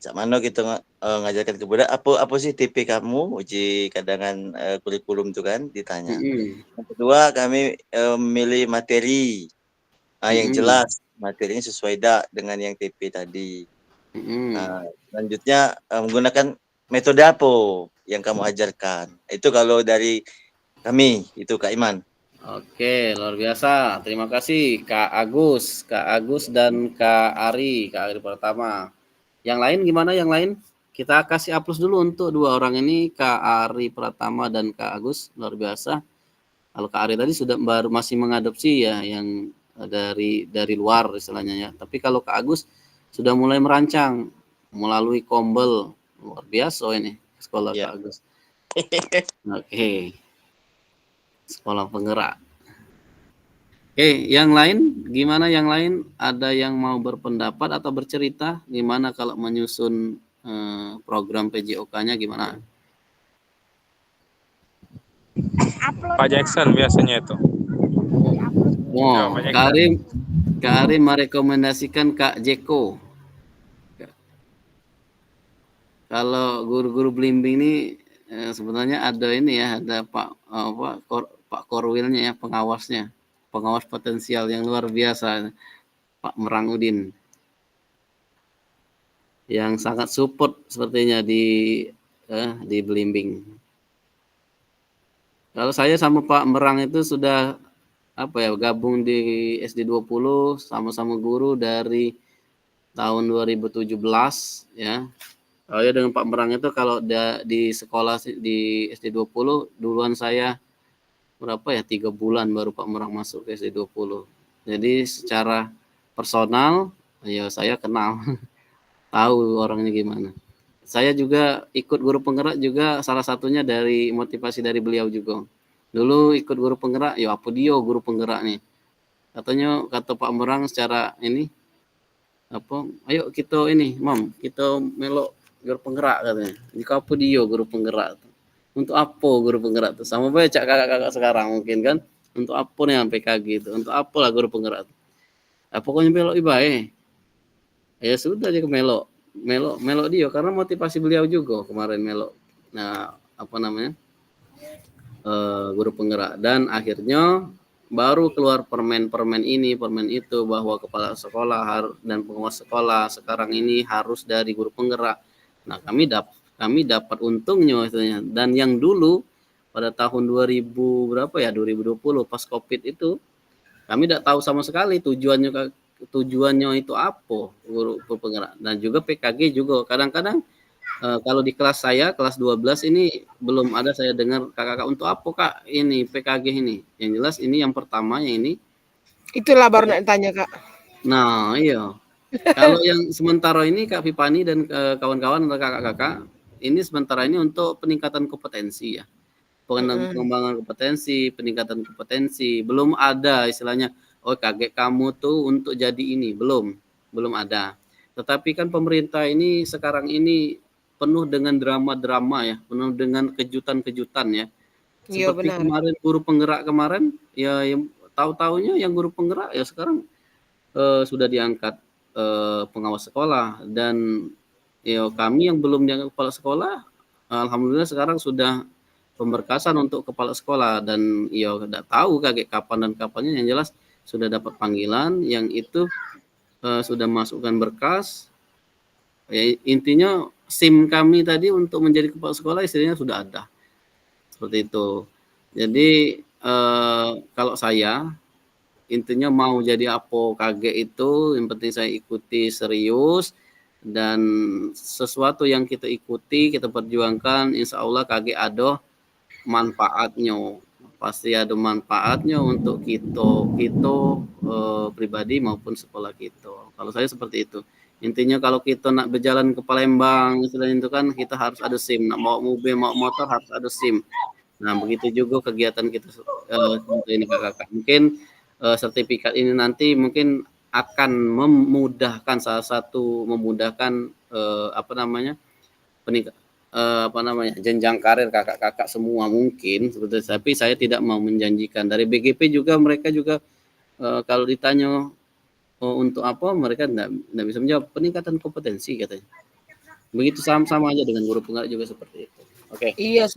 Cak Mano kita ngajarkan kepada apa sih TP kamu, uji cadangan kurikulum itu kan ditanya. Yang kedua, kami memilih materi yang jelas, materinya sesuai dengan yang TP tadi. Selanjutnya menggunakan metode apa yang kamu ajarkan. Itu kalau dari kami, itu Kak Iman. Oke, luar biasa. Terima kasih Kak Agus dan Kak Ari pertama. Yang lain gimana yang lain? Kita kasih aplaus dulu untuk dua orang ini, Kak Ari Pratama dan Kak Agus, luar biasa. Kalau Kak Ari tadi baru masih mengadopsi ya yang dari luar istilahnya ya. Tapi kalau Kak Agus sudah mulai merancang melalui kombel, luar biasa ini sekolah Kak Agus. Oke. Sekolah penggerak. Oke, yang lain gimana yang lain? Ada yang mau berpendapat atau bercerita gimana kalau menyusun program PJOK-nya gimana? Pak Jackson biasanya itu. Kak Ari merekomendasikan Kak Jeko. Kalau guru-guru blimbing ini sebenarnya ada ini ya, ada Pak Korwilnya ya, pengawas potensial yang luar biasa, Pak Merangudin, yang sangat support sepertinya di blimbing. Kalau saya sama Pak Merang itu sudah gabung di SD 20, sama-sama guru dari tahun 2017 ya. Kalau ya dengan Pak Merang itu kalau di sekolah di SD 20 duluan saya 3 bulan baru Pak Merang masuk ke SD 20. Jadi secara personal ya saya kenal. Tahu orangnya gimana. Saya juga ikut guru penggerak juga salah satunya dari motivasi dari beliau juga. Dulu ikut guru penggerak, ya apa dia guru penggerak nih. Kata Pak Merang secara ini ayo kita ini, Mam, kita melok guru penggerak katanya. Jika apa dia guru penggerak. Untuk apa guru penggerak itu? Sama baca kakak-kakak sekarang mungkin kan. Untuk apa nih yang PKG itu? Untuk apa lah guru penggerak itu? Pokoknya melok ibae. Ya sudah aja ke melok dia karena motivasi beliau juga kemarin melok. Nah, guru penggerak, dan akhirnya baru keluar permen ini, permen itu, bahwa kepala sekolah dan pengawas sekolah sekarang ini harus dari guru penggerak. Nah, kami dapat untungnya istilahnya. Dan yang dulu pada tahun 2020 pas Covid itu kami tidak tahu sama sekali tujuannya itu apa guru penggerak. Dan juga PKG juga kadang-kadang kalau di kelas saya kelas 12 ini belum ada saya dengar kakak untuk apa Kak ini PKG ini. Yang jelas ini yang pertama yang ini. Itulah baru nak tanya Kak. Nah iya. Kalau yang sementara ini Kak Vipani dan kawan-kawan atau kakak-kakak ini sementara ini untuk peningkatan kompetensi ya. Pengembangan kompetensi, peningkatan kompetensi. Belum ada istilahnya kaget kamu tuh untuk jadi ini, belum ada. Tetapi kan pemerintah ini sekarang ini penuh dengan drama-drama ya, penuh dengan kejutan-kejutan ya. Seperti kemarin guru penggerak kemarin ya, yang tahu-taunya yang guru penggerak ya sekarang sudah diangkat pengawas sekolah. Dan ya kami yang belum diangkat kepala sekolah, alhamdulillah sekarang sudah pemberkasan untuk kepala sekolah. Dan ya tidak tahu kaget kapan dan kapannya, yang jelas sudah dapat panggilan yang itu sudah masukkan berkas. Ya, intinya SIM kami tadi untuk menjadi kepala sekolah istilahnya sudah ada. Seperti itu. Jadi kalau saya intinya mau jadi Apo KG itu yang penting saya ikuti serius dan sesuatu yang kita ikuti, kita perjuangkan, insya Allah KG ada manfaatnya. Pasti ada manfaatnya untuk kita pribadi maupun sekolah kita. Kalau saya seperti itu. Intinya kalau kita nak berjalan ke Palembang, istilahnya itu kan kita harus ada SIM. Nak bawa mobil, bawa motor harus ada SIM. Nah begitu juga kegiatan kita ini kakak. Mungkin sertifikat ini nanti mungkin akan memudahkan memudahkan jenjang karir kakak-kakak semua mungkin seperti. Tapi saya tidak mau menjanjikan. Dari BGP juga mereka juga kalau ditanya untuk apa mereka tidak bisa menjawab. Peningkatan kompetensi katanya. Begitu sama aja dengan guru penggerak juga seperti itu. Oke. Iya,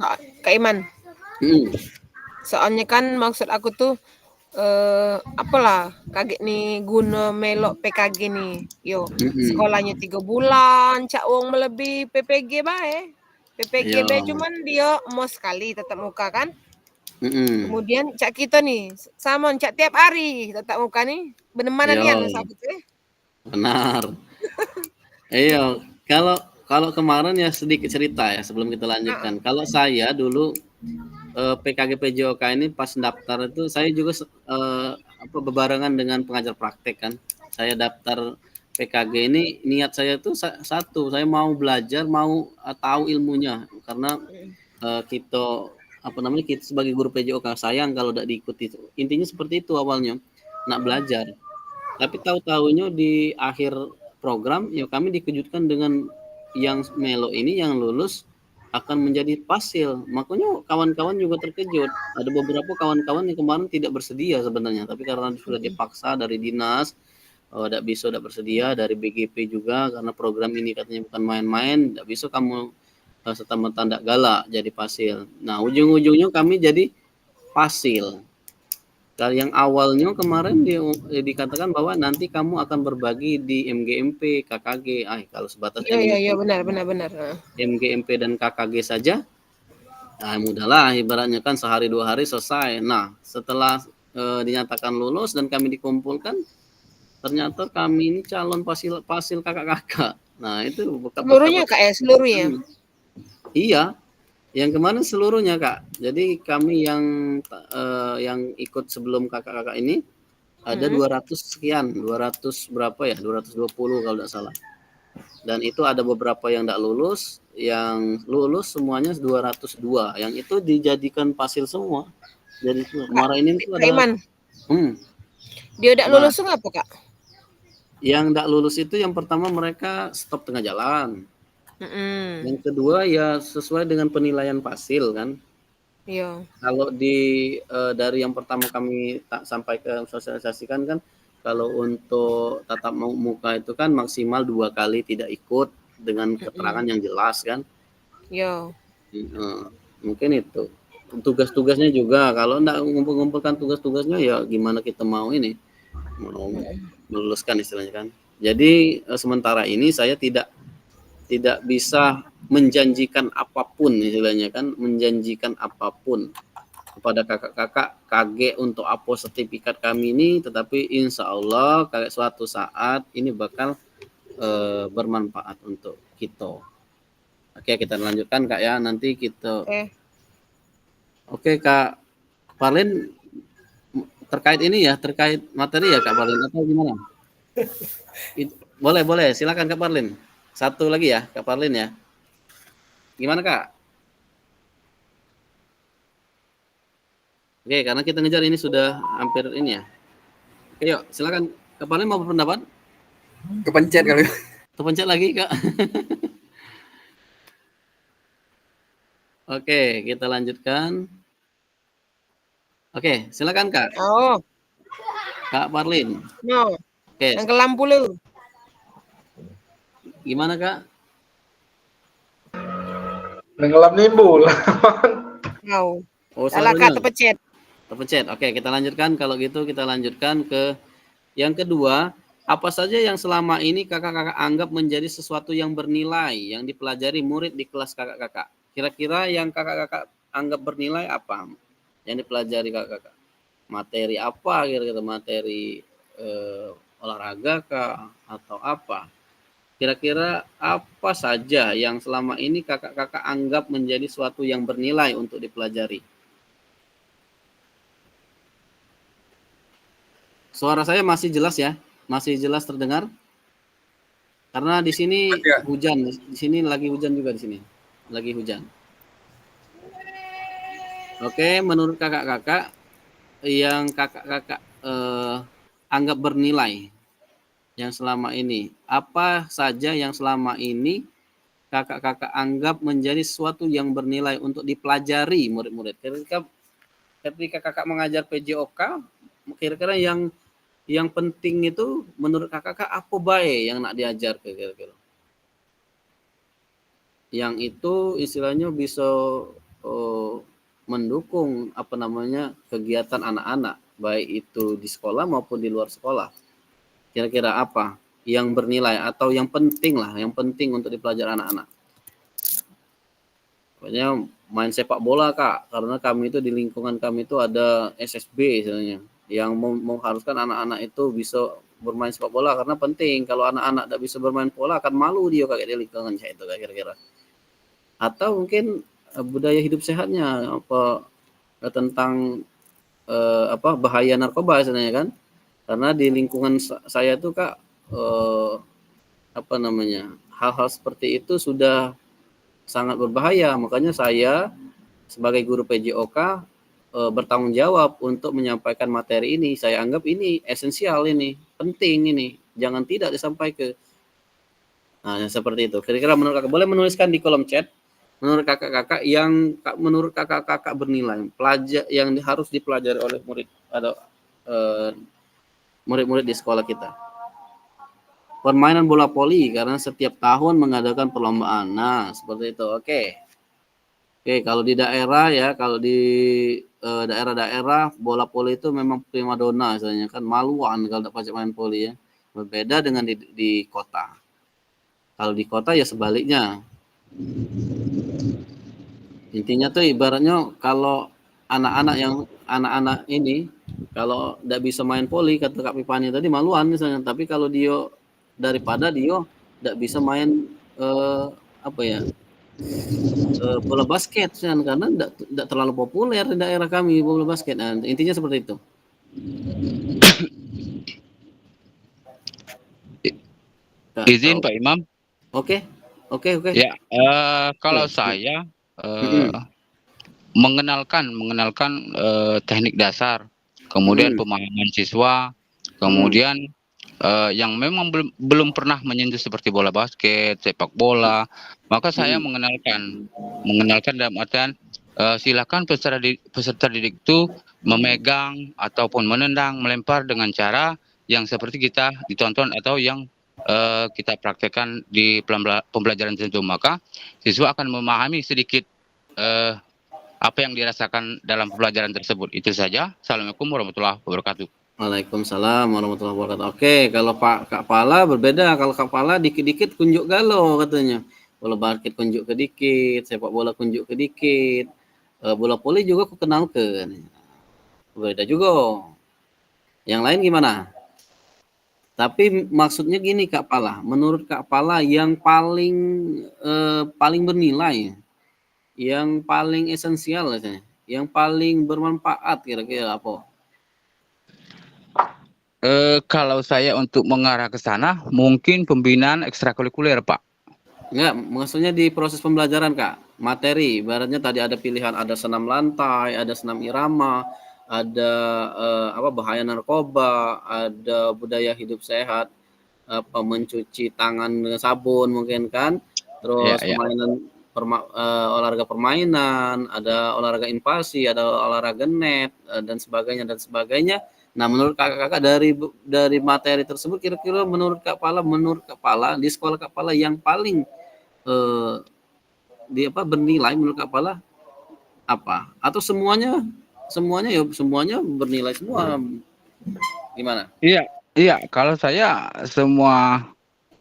Kak Iman. Soalnya kan maksud aku tuh apalah kaget nih guna melok PKG nih. Yo, sekolahnya 3 bulan, cak wong melebihi PPG bae. PPG bae cuman dia mau sekali tetap muka kan. Kemudian cak kita nih sama cak tiap hari tetap muka nih. Bener mana nih Benar. Iya, kalau kemarin ya sedikit cerita ya sebelum kita lanjutkan. Kalau saya dulu PKG PJOK ini pas daftar itu saya juga bebarengan dengan pengajar praktek kan. Saya daftar PKG ini niat saya itu satu, saya mau belajar, mau tahu ilmunya karena kita sebagai guru PJOK sayang kalau tidak diikuti. Intinya seperti itu awalnya, nak belajar. Tapi tahu-tahunya di akhir program ya kami dikejutkan dengan yang melo ini yang lulus akan menjadi pasil. Makanya kawan-kawan juga terkejut. Ada beberapa kawan-kawan yang kemarin tidak bersedia sebenarnya, tapi karena sudah dipaksa dari dinas, tidak bersedia, dari BGP juga karena program ini katanya bukan main-main, tidak bisa kamu serta-merta tidak galak jadi pasil. Nah ujung-ujungnya kami jadi pasil. Dari yang awalnya kemarin dikatakan bahwa nanti kamu akan berbagi di MGMP, KKG. Kalau sebatas Iya benar. MGMP dan KKG saja, nah mudahlah ibaratnya kan sehari 2 hari selesai. Nah setelah dinyatakan lulus dan kami dikumpulkan, ternyata kami ini calon pasil kakak-kakak. Nah itu seluruhnya Kak seluruhnya. Iya. Yang kemarin seluruhnya Kak. Jadi kami yang ikut sebelum kakak-kakak ini ada 200 sekian, 200 berapa ya? 220 kalau tidak salah. Dan itu ada beberapa yang tidak lulus, yang lulus semuanya 202. Yang itu dijadikan pasil semua. Jadi kemarin ini itu ada. Dia tidak lulus itu apa Kak? Yang tidak lulus itu yang pertama mereka stop tengah jalan. Yang kedua ya sesuai dengan penilaian pasil kan. Iya. Kalau dari yang pertama kami sampai ke sosialisasikan kan, kalau untuk tatap muka itu kan maksimal 2 kali tidak ikut dengan keterangan yang jelas kan. Iya. Mungkin itu. Tugas-tugasnya juga kalau enggak ngumpulkan tugas-tugasnya ya gimana kita mau meluluskan istilahnya kan. Jadi sementara ini saya tidak bisa menjanjikan apapun istilahnya kan, menjanjikan apapun kepada kakak-kakak KG untuk Apo sertifikat kami ini, tetapi insya Allah suatu saat ini bakal bermanfaat untuk kita. Oke, kita lanjutkan Kak ya, nanti kita. Oke Kak Parlin, terkait ini ya, terkait materi ya Kak Parlin atau gimana? Boleh, silakan Kak Parlin. Satu lagi ya, Kak Parlin ya. Gimana Kak? Oke, karena kita ngejar ini sudah hampir ini ya. Oke, yuk, silakan Kak Parlin mau berpendapat? Kepencet kali. Kepencet lagi Kak. Oke, kita lanjutkan. Oke, silakan Kak. Kak Parlin. Oke. Yang ke lampu lu. Gimana Kak? Nenggelam nimbul. Salah Kak, terpencet. Oke, kita lanjutkan. Kalau gitu kita lanjutkan ke yang kedua. Apa saja yang selama ini kakak-kakak anggap menjadi sesuatu yang bernilai yang dipelajari murid di kelas kakak-kakak? Kira-kira yang kakak-kakak anggap bernilai apa yang dipelajari kakak-kakak? Materi apa kira-kira? Materi olahraga kah atau apa? Kira-kira apa saja yang selama ini kakak-kakak anggap menjadi sesuatu yang bernilai untuk dipelajari? Suara saya masih jelas ya? Masih jelas terdengar? Karena di sini hujan, di sini lagi hujan juga di sini. Lagi hujan. Oke, menurut kakak-kakak yang kakak-kakak anggap bernilai yang selama ini, apa saja yang selama ini kakak-kakak anggap menjadi sesuatu yang bernilai untuk dipelajari murid-murid? Ketika kakak mengajar PJOK, kira-kira yang penting itu menurut kakak apa baik yang nak diajar kira-kira? Yang itu istilahnya bisa mendukung kegiatan anak-anak baik itu di sekolah maupun di luar sekolah. Kira-kira apa yang bernilai atau yang penting untuk dipelajari anak-anak? Pokoknya main sepak bola kak, karena kami itu di lingkungan kami itu ada SSB istilahnya yang mengharuskan anak-anak itu bisa bermain sepak bola karena penting. Kalau anak-anak tidak bisa bermain bola akan malu dia kayak di lingkungan saya itu kira-kira. Atau mungkin budaya hidup sehatnya tentang bahaya narkoba sebenarnya kan? Karena di lingkungan saya tuh kak hal-hal seperti itu sudah sangat berbahaya. Makanya saya sebagai guru PJOK bertanggung jawab untuk menyampaikan materi ini. Saya anggap ini esensial, ini penting, ini jangan tidak disampaikan. Nah, seperti itu. Kira-kira menurut kakak boleh menuliskan di kolom chat. Menurut kakak-kakak yang menurut kakak-kakak bernilai yang harus dipelajari oleh murid atau murid-murid di sekolah kita. Permainan bola voli karena setiap tahun mengadakan perlombaan. Nah, seperti itu. Oke, kalau di daerah ya, kalau di daerah-daerah bola voli itu memang primadona misalnya kan, maluan kalau tidak pajak main voli ya. Berbeda dengan di kota. Kalau di kota ya sebaliknya. Intinya tuh ibaratnya kalau anak-anak ini kalau tidak bisa main voli kata Kak Pipani tadi maluan misalnya, tapi kalau dia daripada dia tidak bisa main bola basket kan, karena tidak terlalu populer di daerah kami bola basket. Nah, intinya seperti itu. Izin Pak Imam. Oke. Ya, kalau saya mengenalkan teknik dasar, kemudian pemahaman siswa, kemudian yang memang belum pernah menyentuh seperti bola basket, sepak bola, maka saya mengenalkan dalam artian silakan peserta didik itu memegang ataupun menendang, melempar dengan cara yang seperti kita ditonton atau yang kita praktekkan di pembelajaran tertentu, maka siswa akan memahami sedikit apa yang dirasakan dalam pembelajaran tersebut. Itu saja. Assalamualaikum warahmatullahi wabarakatuh. Waalaikumsalam warahmatullahi wabarakatuh. Oke, kalau Kak Pala berbeda. Kalau Kak Pala dikit-dikit kunjuk galau katanya. Bola basket kunjuk ke dikit, sepak bola kunjuk ke dikit, bola voli juga aku kenalkan. Berbeda juga. Yang lain gimana? Tapi maksudnya gini Kak Pala, menurut Kak Pala yang paling bernilai, yang paling esensial, yang paling bermanfaat kira-kira apa? Kalau saya untuk mengarah ke sana, mungkin pembinaan ekstrakurikuler, Pak. Enggak, maksudnya di proses pembelajaran Kak, materi, ibaratnya tadi ada pilihan, ada senam lantai, ada senam irama, ada bahaya narkoba, ada budaya hidup sehat, mencuci tangan dengan sabun mungkin kan, terus olahraga permainan, ada olahraga invasi, ada olahraga net dan sebagainya. Nah, menurut kakak-kakak dari materi tersebut kira-kira menurut Kak Pala di sekolah Kak Pala yang paling bernilai menurut Kak Pala apa? Atau semuanya bernilai semua? Gimana? Iya, Iya, kalau saya semua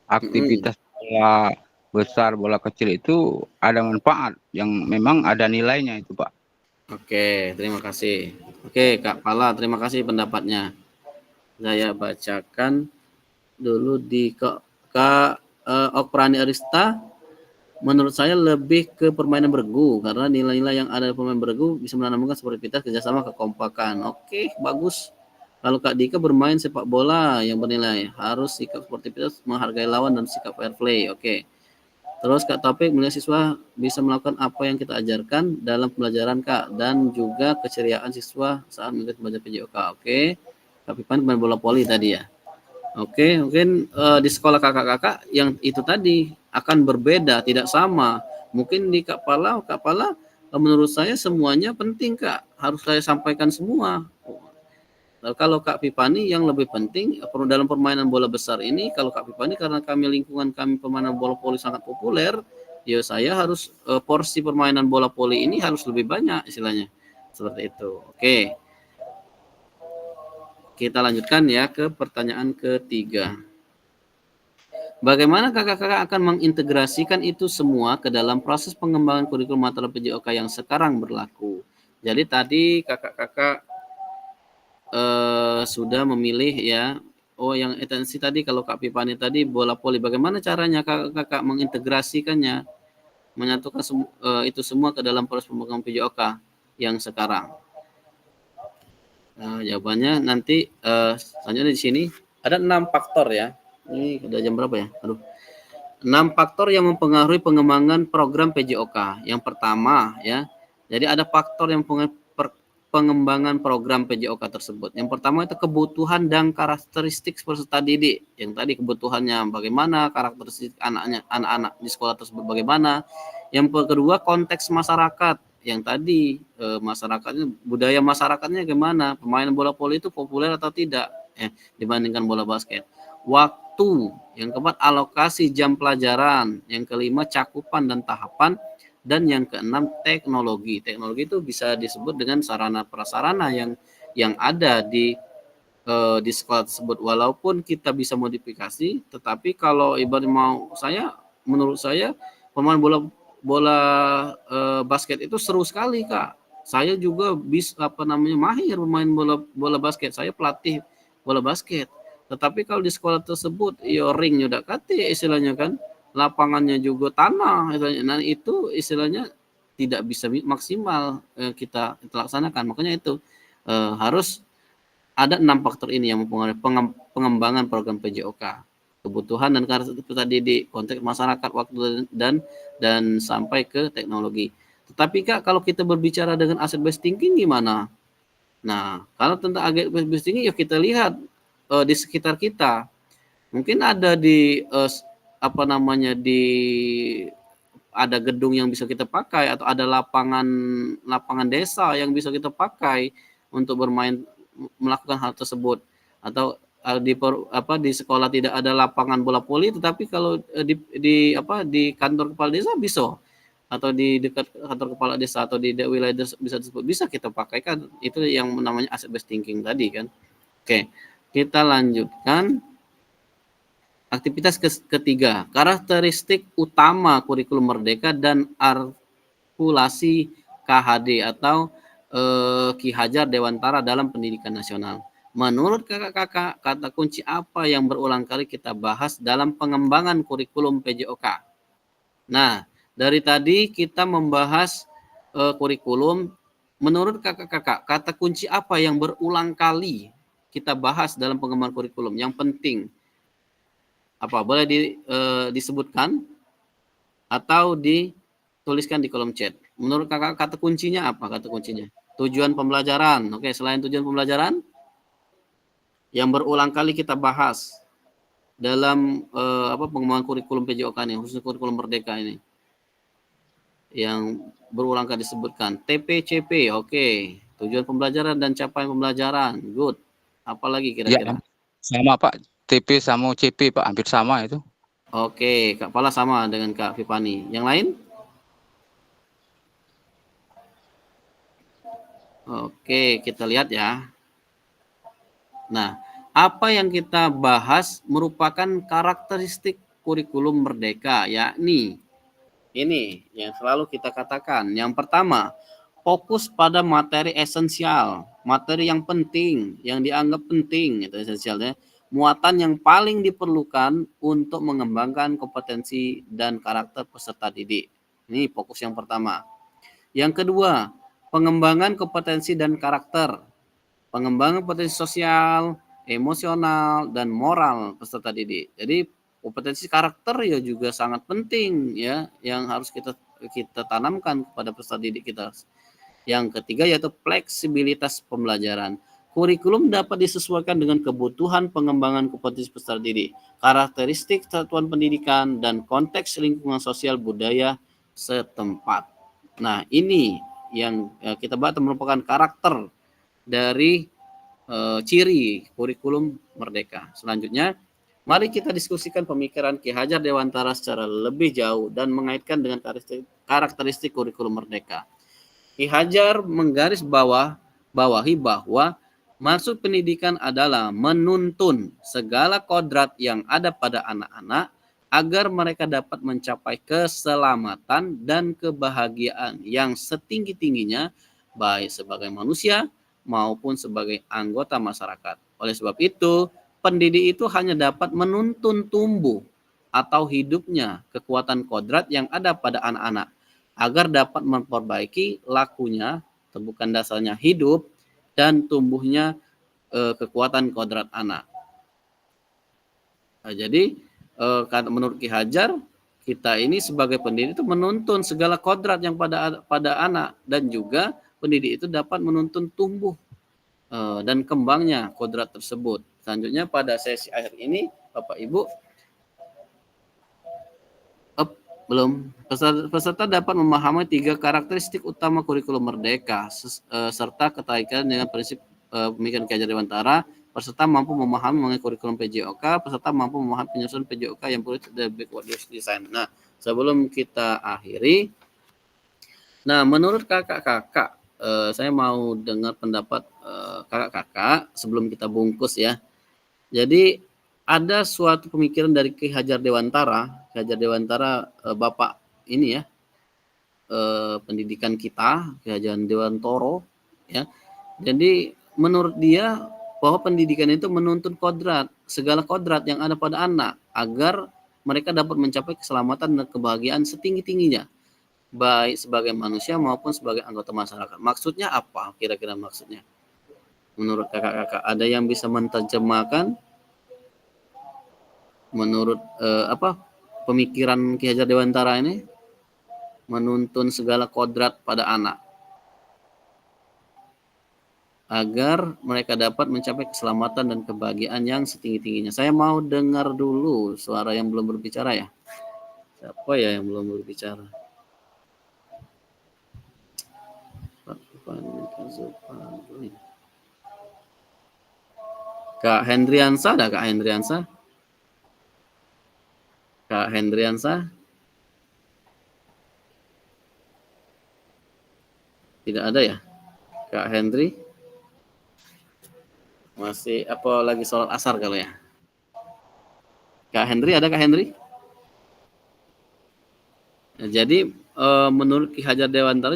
aktivitas bola besar, bola kecil itu ada manfaat yang memang ada nilainya itu, Pak. Oke, terima kasih. Oke, Kak Pala, terima kasih pendapatnya. Saya bacakan dulu di Kak Okprani Arista. Menurut saya lebih ke permainan bergu karena nilai-nilai yang ada di permainan bergu bisa menanamkan sportivitas, kerjasama, kekompakan. Oke, bagus. Kalau Kak Dika bermain sepak bola yang bernilai harus sikap sportivitas, menghargai lawan dan sikap fair play. Oke. Terus Kak Taufik melihat siswa bisa melakukan apa yang kita ajarkan dalam pembelajaran Kak dan juga keceriaan siswa saat mengikuti belajar PJOK. Oke. Kak Pipan main bola voli tadi ya. Oke, mungkin di sekolah kakak-kakak yang itu tadi akan berbeda, tidak sama. Mungkin di Kak Pala, menurut saya semuanya penting Kak, harus saya sampaikan semua. Kalau Kak Pipani yang lebih penting dalam permainan bola besar ini, kalau Kak Pipani karena lingkungan kami permainan bola voli sangat populer, ya saya harus porsi permainan bola voli ini harus lebih banyak istilahnya. Seperti itu. Oke. Kita lanjutkan ya ke pertanyaan ketiga. Bagaimana kakak-kakak akan mengintegrasikan itu semua ke dalam proses pengembangan kurikulum mata PJOK yang sekarang berlaku? Jadi tadi kakak-kakak sudah memilih ya. Oh, yang esensi tadi kalau Kak Pipani tadi bola voli. Bagaimana caranya kakak-kakak mengintegrasikannya, menyatukan itu semua ke dalam proses pengembangan PJOK yang sekarang? Jawabannya nanti selanjutnya di sini ada 6 faktor ya. Ini udah jam berapa ya? Aduh. 6 faktor yang mempengaruhi pengembangan program PJOK. Yang pertama ya. Jadi ada faktor yang pengembangan program PJOK tersebut. Yang pertama itu kebutuhan dan karakteristik peserta didik. Yang tadi kebutuhannya bagaimana, karakteristik anak-anak di sekolah tersebut bagaimana. Yang kedua konteks masyarakat. Yang tadi masyarakatnya, budaya masyarakatnya gimana, pemain bola voli itu populer atau tidak dibandingkan bola basket. Waktu, yang keempat alokasi jam pelajaran, yang kelima cakupan dan tahapan, dan yang keenam teknologi. Teknologi itu bisa disebut dengan sarana prasarana yang ada di sekolah tersebut. Walaupun kita bisa modifikasi, tetapi kalau ibarat menurut saya pemain bola basket itu seru sekali Kak. Saya juga mahir bermain bola basket. Saya pelatih bola basket. Tetapi kalau di sekolah tersebut ringnya udah kate istilahnya kan, lapangannya juga tanah istilahnya. Nah itu istilahnya tidak bisa maksimal kita laksanakan. Makanya itu harus ada 6 faktor ini yang mempengaruhi pengembangan program PJOK. Kebutuhan dan karakteristik tadi di konteks masyarakat, waktu dan sampai ke teknologi. Tetapi Kak, kalau kita berbicara dengan asset based thinking gimana? Nah, kalau tentang asset based thinking ya kita lihat di sekitar kita. Mungkin ada di ada gedung yang bisa kita pakai atau ada lapangan desa yang bisa kita pakai untuk melakukan hal tersebut, atau di sekolah tidak ada lapangan bola voli, tetapi kalau di kantor kepala desa bisa, atau di dekat kantor kepala desa atau di wilayah desa bisa kita pakaikan. Itu yang namanya asset based thinking tadi kan. Oke, kita lanjutkan aktivitas ketiga, karakteristik utama kurikulum merdeka dan artikulasi KHD atau Ki Hajar Dewantara dalam pendidikan nasional. Menurut kakak-kakak, kata kunci apa yang berulang kali kita bahas dalam pengembangan kurikulum PJOK? Nah, dari tadi kita membahas kurikulum. Menurut kakak-kakak, kata kunci apa yang berulang kali kita bahas dalam pengembangan kurikulum yang penting? Apa boleh disebutkan atau dituliskan di kolom chat? Menurut kakak kata kuncinya apa? Kata kuncinya tujuan pembelajaran. Oke, selain tujuan pembelajaran yang berulang kali kita bahas dalam pengembangan kurikulum PJOK ini, khusus kurikulum merdeka ini, yang berulang kali disebutkan TPCP. Oke, tujuan pembelajaran dan capaian pembelajaran. Good. Apalagi kira-kira? Ya, sama Pak, TP sama CP Pak, hampir sama itu. Oke, Kak Pala sama dengan Kak Vipani. Yang lain? Oke, kita lihat ya. Nah, apa yang kita bahas merupakan karakteristik kurikulum merdeka, yakni ini yang selalu kita katakan. Yang pertama, fokus pada materi esensial, materi yang penting, yang dianggap penting, itu esensialnya, muatan yang paling diperlukan untuk mengembangkan kompetensi dan karakter peserta didik. Ini fokus yang pertama. Yang kedua, pengembangan kompetensi dan karakter, pengembangan kompetensi sosial, emosional, dan moral peserta didik. Jadi kompetensi karakter ya juga sangat penting ya, yang harus kita tanamkan kepada peserta didik kita. Yang ketiga yaitu fleksibilitas pembelajaran. Kurikulum dapat disesuaikan dengan kebutuhan pengembangan kompetensi peserta didik, karakteristik satuan pendidikan, dan konteks lingkungan sosial budaya setempat. Nah, ini yang kita bahas merupakan karakter dari ciri kurikulum merdeka. Selanjutnya, mari kita diskusikan pemikiran Ki Hajar Dewantara secara lebih jauh dan mengaitkan dengan karakteristik kurikulum merdeka. Ki Hajar menggarisbawahi bahwa maksud pendidikan adalah menuntun segala kodrat yang ada pada anak-anak agar mereka dapat mencapai keselamatan dan kebahagiaan yang setinggi-tingginya baik sebagai manusia maupun sebagai anggota masyarakat. Oleh sebab itu, pendidik itu hanya dapat menuntun tumbuh atau hidupnya kekuatan kodrat yang ada pada anak-anak agar dapat memperbaiki lakunya, bukan dasarnya hidup, dan tumbuhnya kekuatan kodrat anak. Nah, jadi menurut Ki Hajar, kita ini sebagai pendidik itu menuntun segala kodrat yang pada anak, dan juga pendidik itu dapat menuntun tumbuh dan kembangnya kodrat tersebut. Selanjutnya pada sesi akhir ini, Bapak Ibu, peserta dapat memahami 3 karakteristik utama kurikulum merdeka serta keterkaitan dengan prinsip pemikiran Ki Hajar Dewantara. Peserta mampu memahami mengenai kurikulum PJOK, peserta mampu memahami penyusunan PJOK yang perlu backward design. Nah, sebelum kita akhiri, nah menurut kakak-kakak, saya mau dengar pendapat kakak-kakak sebelum kita bungkus ya. Jadi ada suatu pemikiran dari Ki Hajar Dewantara, Bapak ini ya, pendidikan kita, Ki Hajar Dewantara ya. Jadi menurut dia bahwa pendidikan itu menuntun kodrat, segala kodrat yang ada pada anak agar mereka dapat mencapai keselamatan dan kebahagiaan setinggi-tingginya, baik sebagai manusia maupun sebagai anggota masyarakat. Maksudnya apa kira-kira maksudnya? Menurut kakak-kakak, ada yang bisa menerjemahkan menurut pemikiran Ki Hajar Dewantara ini? Menuntun segala kodrat pada anak agar mereka dapat mencapai keselamatan dan kebahagiaan yang setinggi-tingginya. Saya mau dengar dulu suara yang belum berbicara ya. Siapa ya yang belum berbicara? Kak Hendriansa, ada Kak Hendriansa? Kak Hendriansa? Tidak ada ya? Kak Hendri? Masih apa lagi sholat asar kalau ya? Kak Hendri, ada Kak Hendri? Nah, jadi menurut Ki Hajar Dewantara,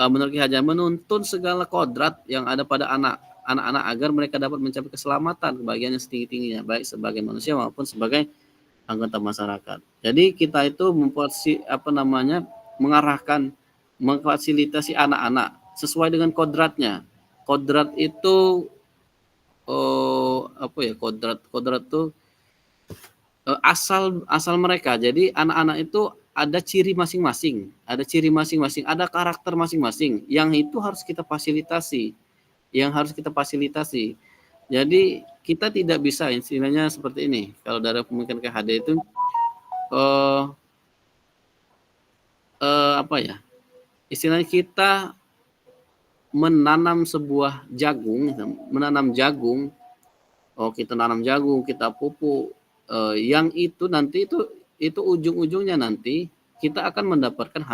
menurut Ki Hajar menuntun segala kodrat yang ada pada anak-anak agar mereka dapat mencapai keselamatan, kebahagiaan yang setinggi-tingginya, baik sebagai manusia maupun sebagai anggota masyarakat. Jadi kita itu mengarahkan, memfasilitasi anak-anak sesuai dengan kodratnya. Kodrat itu kodrat itu asal mereka. Jadi anak-anak itu ada ciri masing-masing, ada karakter masing-masing yang itu harus kita fasilitasi, Jadi kita tidak bisa istilahnya seperti ini. Kalau dari pemikiran KHD itu istilahnya kita menanam sebuah jagung, kita nanam jagung, kita pupuk, yang itu nanti itu ujung-ujungnya nanti kita akan mendapatkan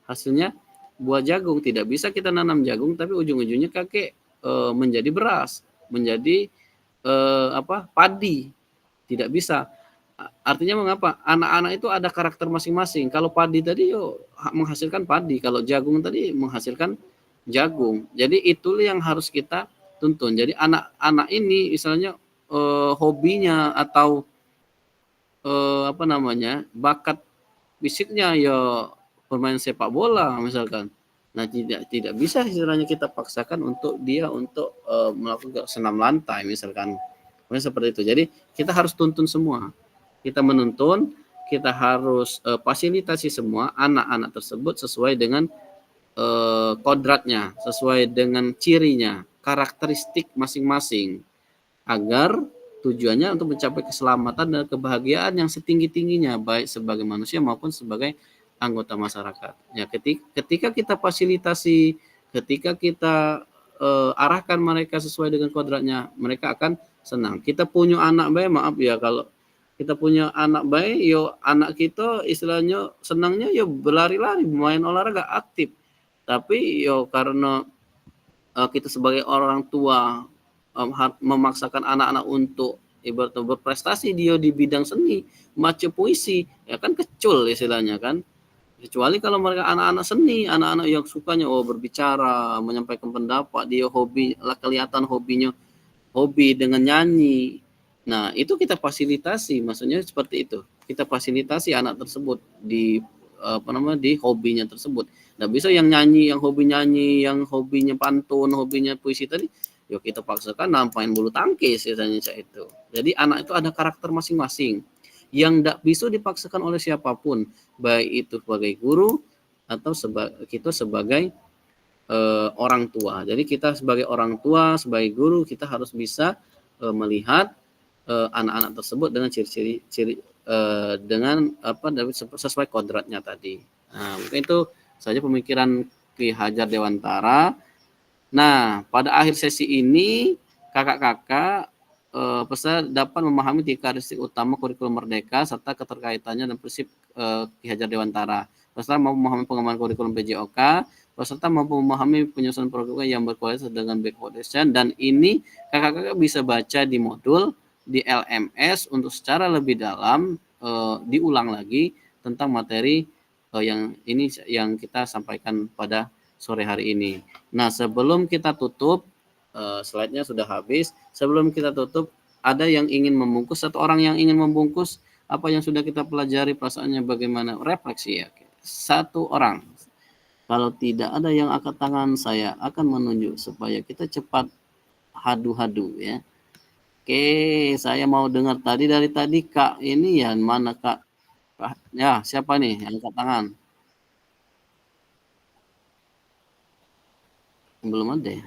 hasilnya buah jagung. Tidak bisa kita nanam jagung tapi ujung-ujungnya menjadi beras, menjadi padi, tidak bisa. Artinya mengapa? Anak-anak itu ada karakter masing-masing. Kalau padi tadi menghasilkan padi, kalau jagung tadi menghasilkan jagung. Jadi itulah yang harus kita tuntun. Jadi anak-anak ini misalnya hobinya atau bakat fisiknya ya bermain sepak bola misalkan. Nah, tidak bisa istilahnya kita paksakan untuk dia untuk melakukan senam lantai misalkan. Seperti itu. Jadi kita harus tuntun semua. Kita menuntun, kita harus fasilitasi semua anak-anak tersebut sesuai dengan kodratnya, sesuai dengan cirinya, karakteristik masing-masing, agar tujuannya untuk mencapai keselamatan dan kebahagiaan yang setinggi-tingginya, baik sebagai manusia maupun sebagai anggota masyarakat. Ya, ketika kita fasilitasi, ketika kita arahkan mereka sesuai dengan kodratnya, mereka akan senang. Kita punya anak baik, maaf ya, kalau kita punya anak baik, anak kita istilahnya senangnya berlari-lari, bermain olahraga aktif. Tapi karena kita sebagai orang tua memaksakan anak-anak untuk ibaratnya berprestasi dia di bidang seni, macam puisi, ya kan kecul istilahnya kan. Kecuali kalau mereka anak-anak seni, anak-anak yang sukanya berbicara, menyampaikan pendapat, dia kelihatan hobinya hobi dengan nyanyi. Nah, itu kita fasilitasi, maksudnya seperti itu. Kita fasilitasi anak tersebut di di hobinya tersebut. Nggak bisa yang nyanyi, yang hobi nyanyi, yang hobinya pantun, hobinya puisi tadi, kita paksakan nampain bulu tangkis misalnya itu. Jadi anak itu ada karakter masing-masing yang tidak bisa dipaksakan oleh siapapun, baik itu sebagai guru atau kita sebagai orang tua. Jadi kita sebagai orang tua, sebagai guru, kita harus bisa melihat anak-anak tersebut dengan ciri-ciri dengan sesuai kodratnya tadi. Nah, mungkin itu saja pemikiran Ki Hajar Dewantara. Nah, pada akhir sesi ini kakak-kakak peserta dapat memahami 3 karakteristik utama kurikulum merdeka serta keterkaitannya dan prinsip Ki Hajar Dewantara. Peserta mampu memahami pengembangan kurikulum PJOK, peserta mampu memahami penyusunan program yang berkualitas dengan back foundation, dan ini kakak-kakak bisa baca di modul di LMS untuk secara lebih dalam diulang lagi tentang materi yang kita sampaikan pada sore hari ini. Nah, sebelum kita tutup, slide-nya sudah habis. Sebelum kita tutup, ada yang ingin membungkus, satu orang yang ingin membungkus apa yang sudah kita pelajari, perasaannya bagaimana, refleksi ya. Satu orang. Kalau tidak ada yang angkat tangan, saya akan menunjuk supaya kita cepat hadu-hadu ya. Oke, saya mau dengar dari tadi Kak ini ya, mana Kak? Ya, siapa nih yang angkat tangan? Belum ada ya?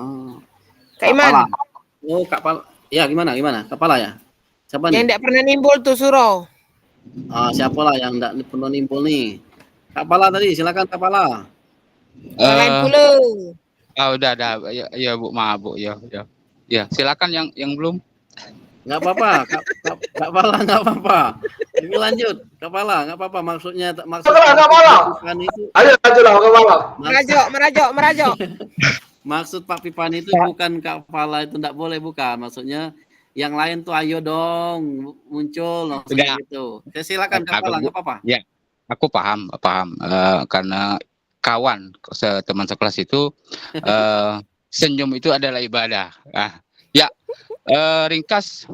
Oh, Kak Iman. Oh, Kak Pala. Ya, gimana? Kak Pala ya? Siapa nih? Yang tidak pernah nimbul tuh Suro. Siapa lah yang tidak pernah nimbul nih? Kak Pala tadi, silakan Kak Pala. Lain pula. Udah. Ya Bu, maaf Bu. Ya, silakan yang belum. Nggak apa-apa, Kak Pala nggak apa-apa. Ini lanjut, Kak Pala nggak apa-apa. Maksudnya Kak Pala. Ayo lanjutlah Kak Pala. Merajuk. Maksud Pak Pipan itu bukan Kak Pala itu tidak boleh, bukan. Maksudnya yang lain tuh ayo dong muncul gitu. Silakan Kak Pala, nggak apa-apa. Ya, aku paham. Karena kawan teman sekelas itu senyum itu adalah ibadah. Ringkas,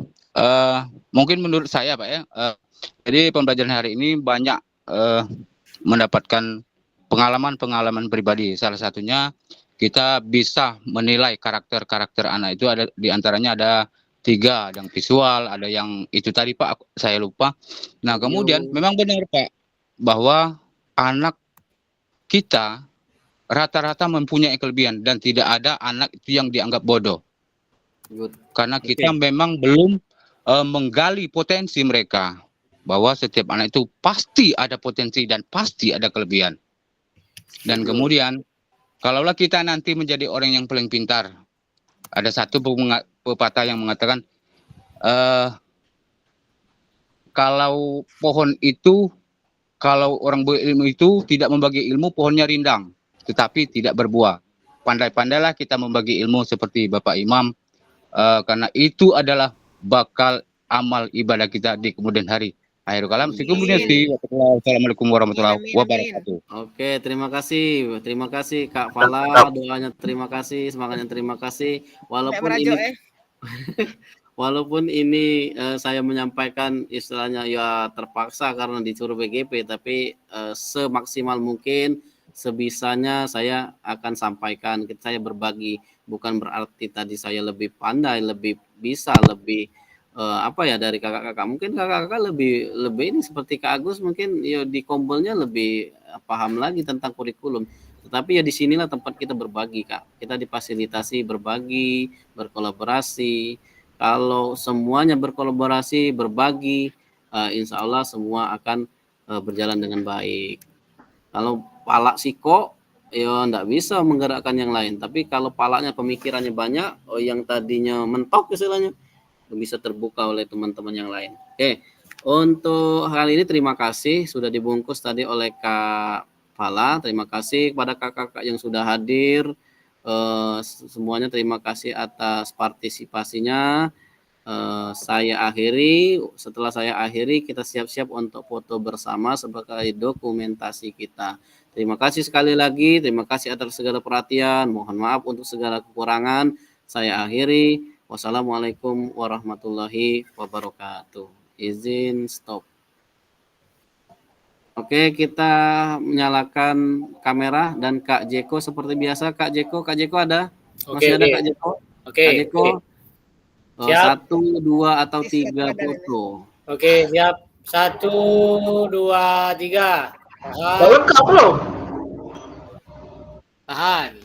mungkin menurut saya Pak ya. Jadi pembelajaran hari ini banyak mendapatkan pengalaman pribadi. Salah satunya kita bisa menilai karakter anak itu, ada diantaranya ada 3, ada yang visual, ada yang itu tadi Pak saya lupa. Nah kemudian memang benar Pak bahwa anak kita rata-rata mempunyai kelebihan dan tidak ada anak itu yang dianggap bodoh. Karena kita memang belum menggali potensi mereka, bahwa setiap anak itu pasti ada potensi dan pasti ada kelebihan. Dan kemudian kalaulah kita nanti menjadi orang yang paling pintar, ada satu pepatah yang mengatakan kalau pohon itu, kalau orang berilmu itu tidak membagi ilmu, pohonnya rindang tetapi tidak berbuah. Pandai-pandailah kita membagi ilmu seperti Bapak Imam karena itu adalah bakal amal ibadah kita di kemudian hari. Akhirul kalam, Assalamualaikum warahmatullahi wabarakatuh. Oke, terima kasih Kak Fala, doanya terima kasih, semangatnya terima kasih. Walaupun ini saya menyampaikan istilahnya ya terpaksa karena disuruh BGP, tapi semaksimal mungkin, sebisanya saya akan sampaikan. Saya berbagi, bukan berarti tadi saya lebih pandai, lebih bisa, lebih dari kakak-kakak. Mungkin kakak-kakak lebih ini seperti Kak Agus, mungkin ya di Kombolnya lebih paham lagi tentang kurikulum. Tetapi ya disinilah tempat kita berbagi, Kak. Kita difasilitasi berbagi, berkolaborasi. Kalau semuanya berkolaborasi, berbagi, insya Allah semua akan berjalan dengan baik. Kalau palak siko, ya enggak bisa menggerakkan yang lain. Tapi kalau palaknya pemikirannya banyak, yang tadinya mentok istilahnya, bisa terbuka oleh teman-teman yang lain. Oke, untuk kali ini terima kasih sudah dibungkus tadi oleh Kak Fala. Terima kasih kepada kakak-kakak yang sudah hadir. Semuanya terima kasih atas partisipasinya. Saya akhiri. Setelah saya akhiri, kita siap-siap untuk foto bersama sebagai dokumentasi kita. Terima kasih sekali lagi. Terima kasih atas segala perhatian. Mohon maaf untuk segala kekurangan. Saya akhiri. Wassalamualaikum warahmatullahi wabarakatuh. Izin stop. Oke, kita menyalakan kamera dan Kak Jeko seperti biasa. Kak Jeko ada? Masih ada Kak Jeko? Oke. Kak Jeko. Siap. 1, 2 atau 3 foto. Oke, siap. 1, 2, 3. Lengkap loh. Tahan.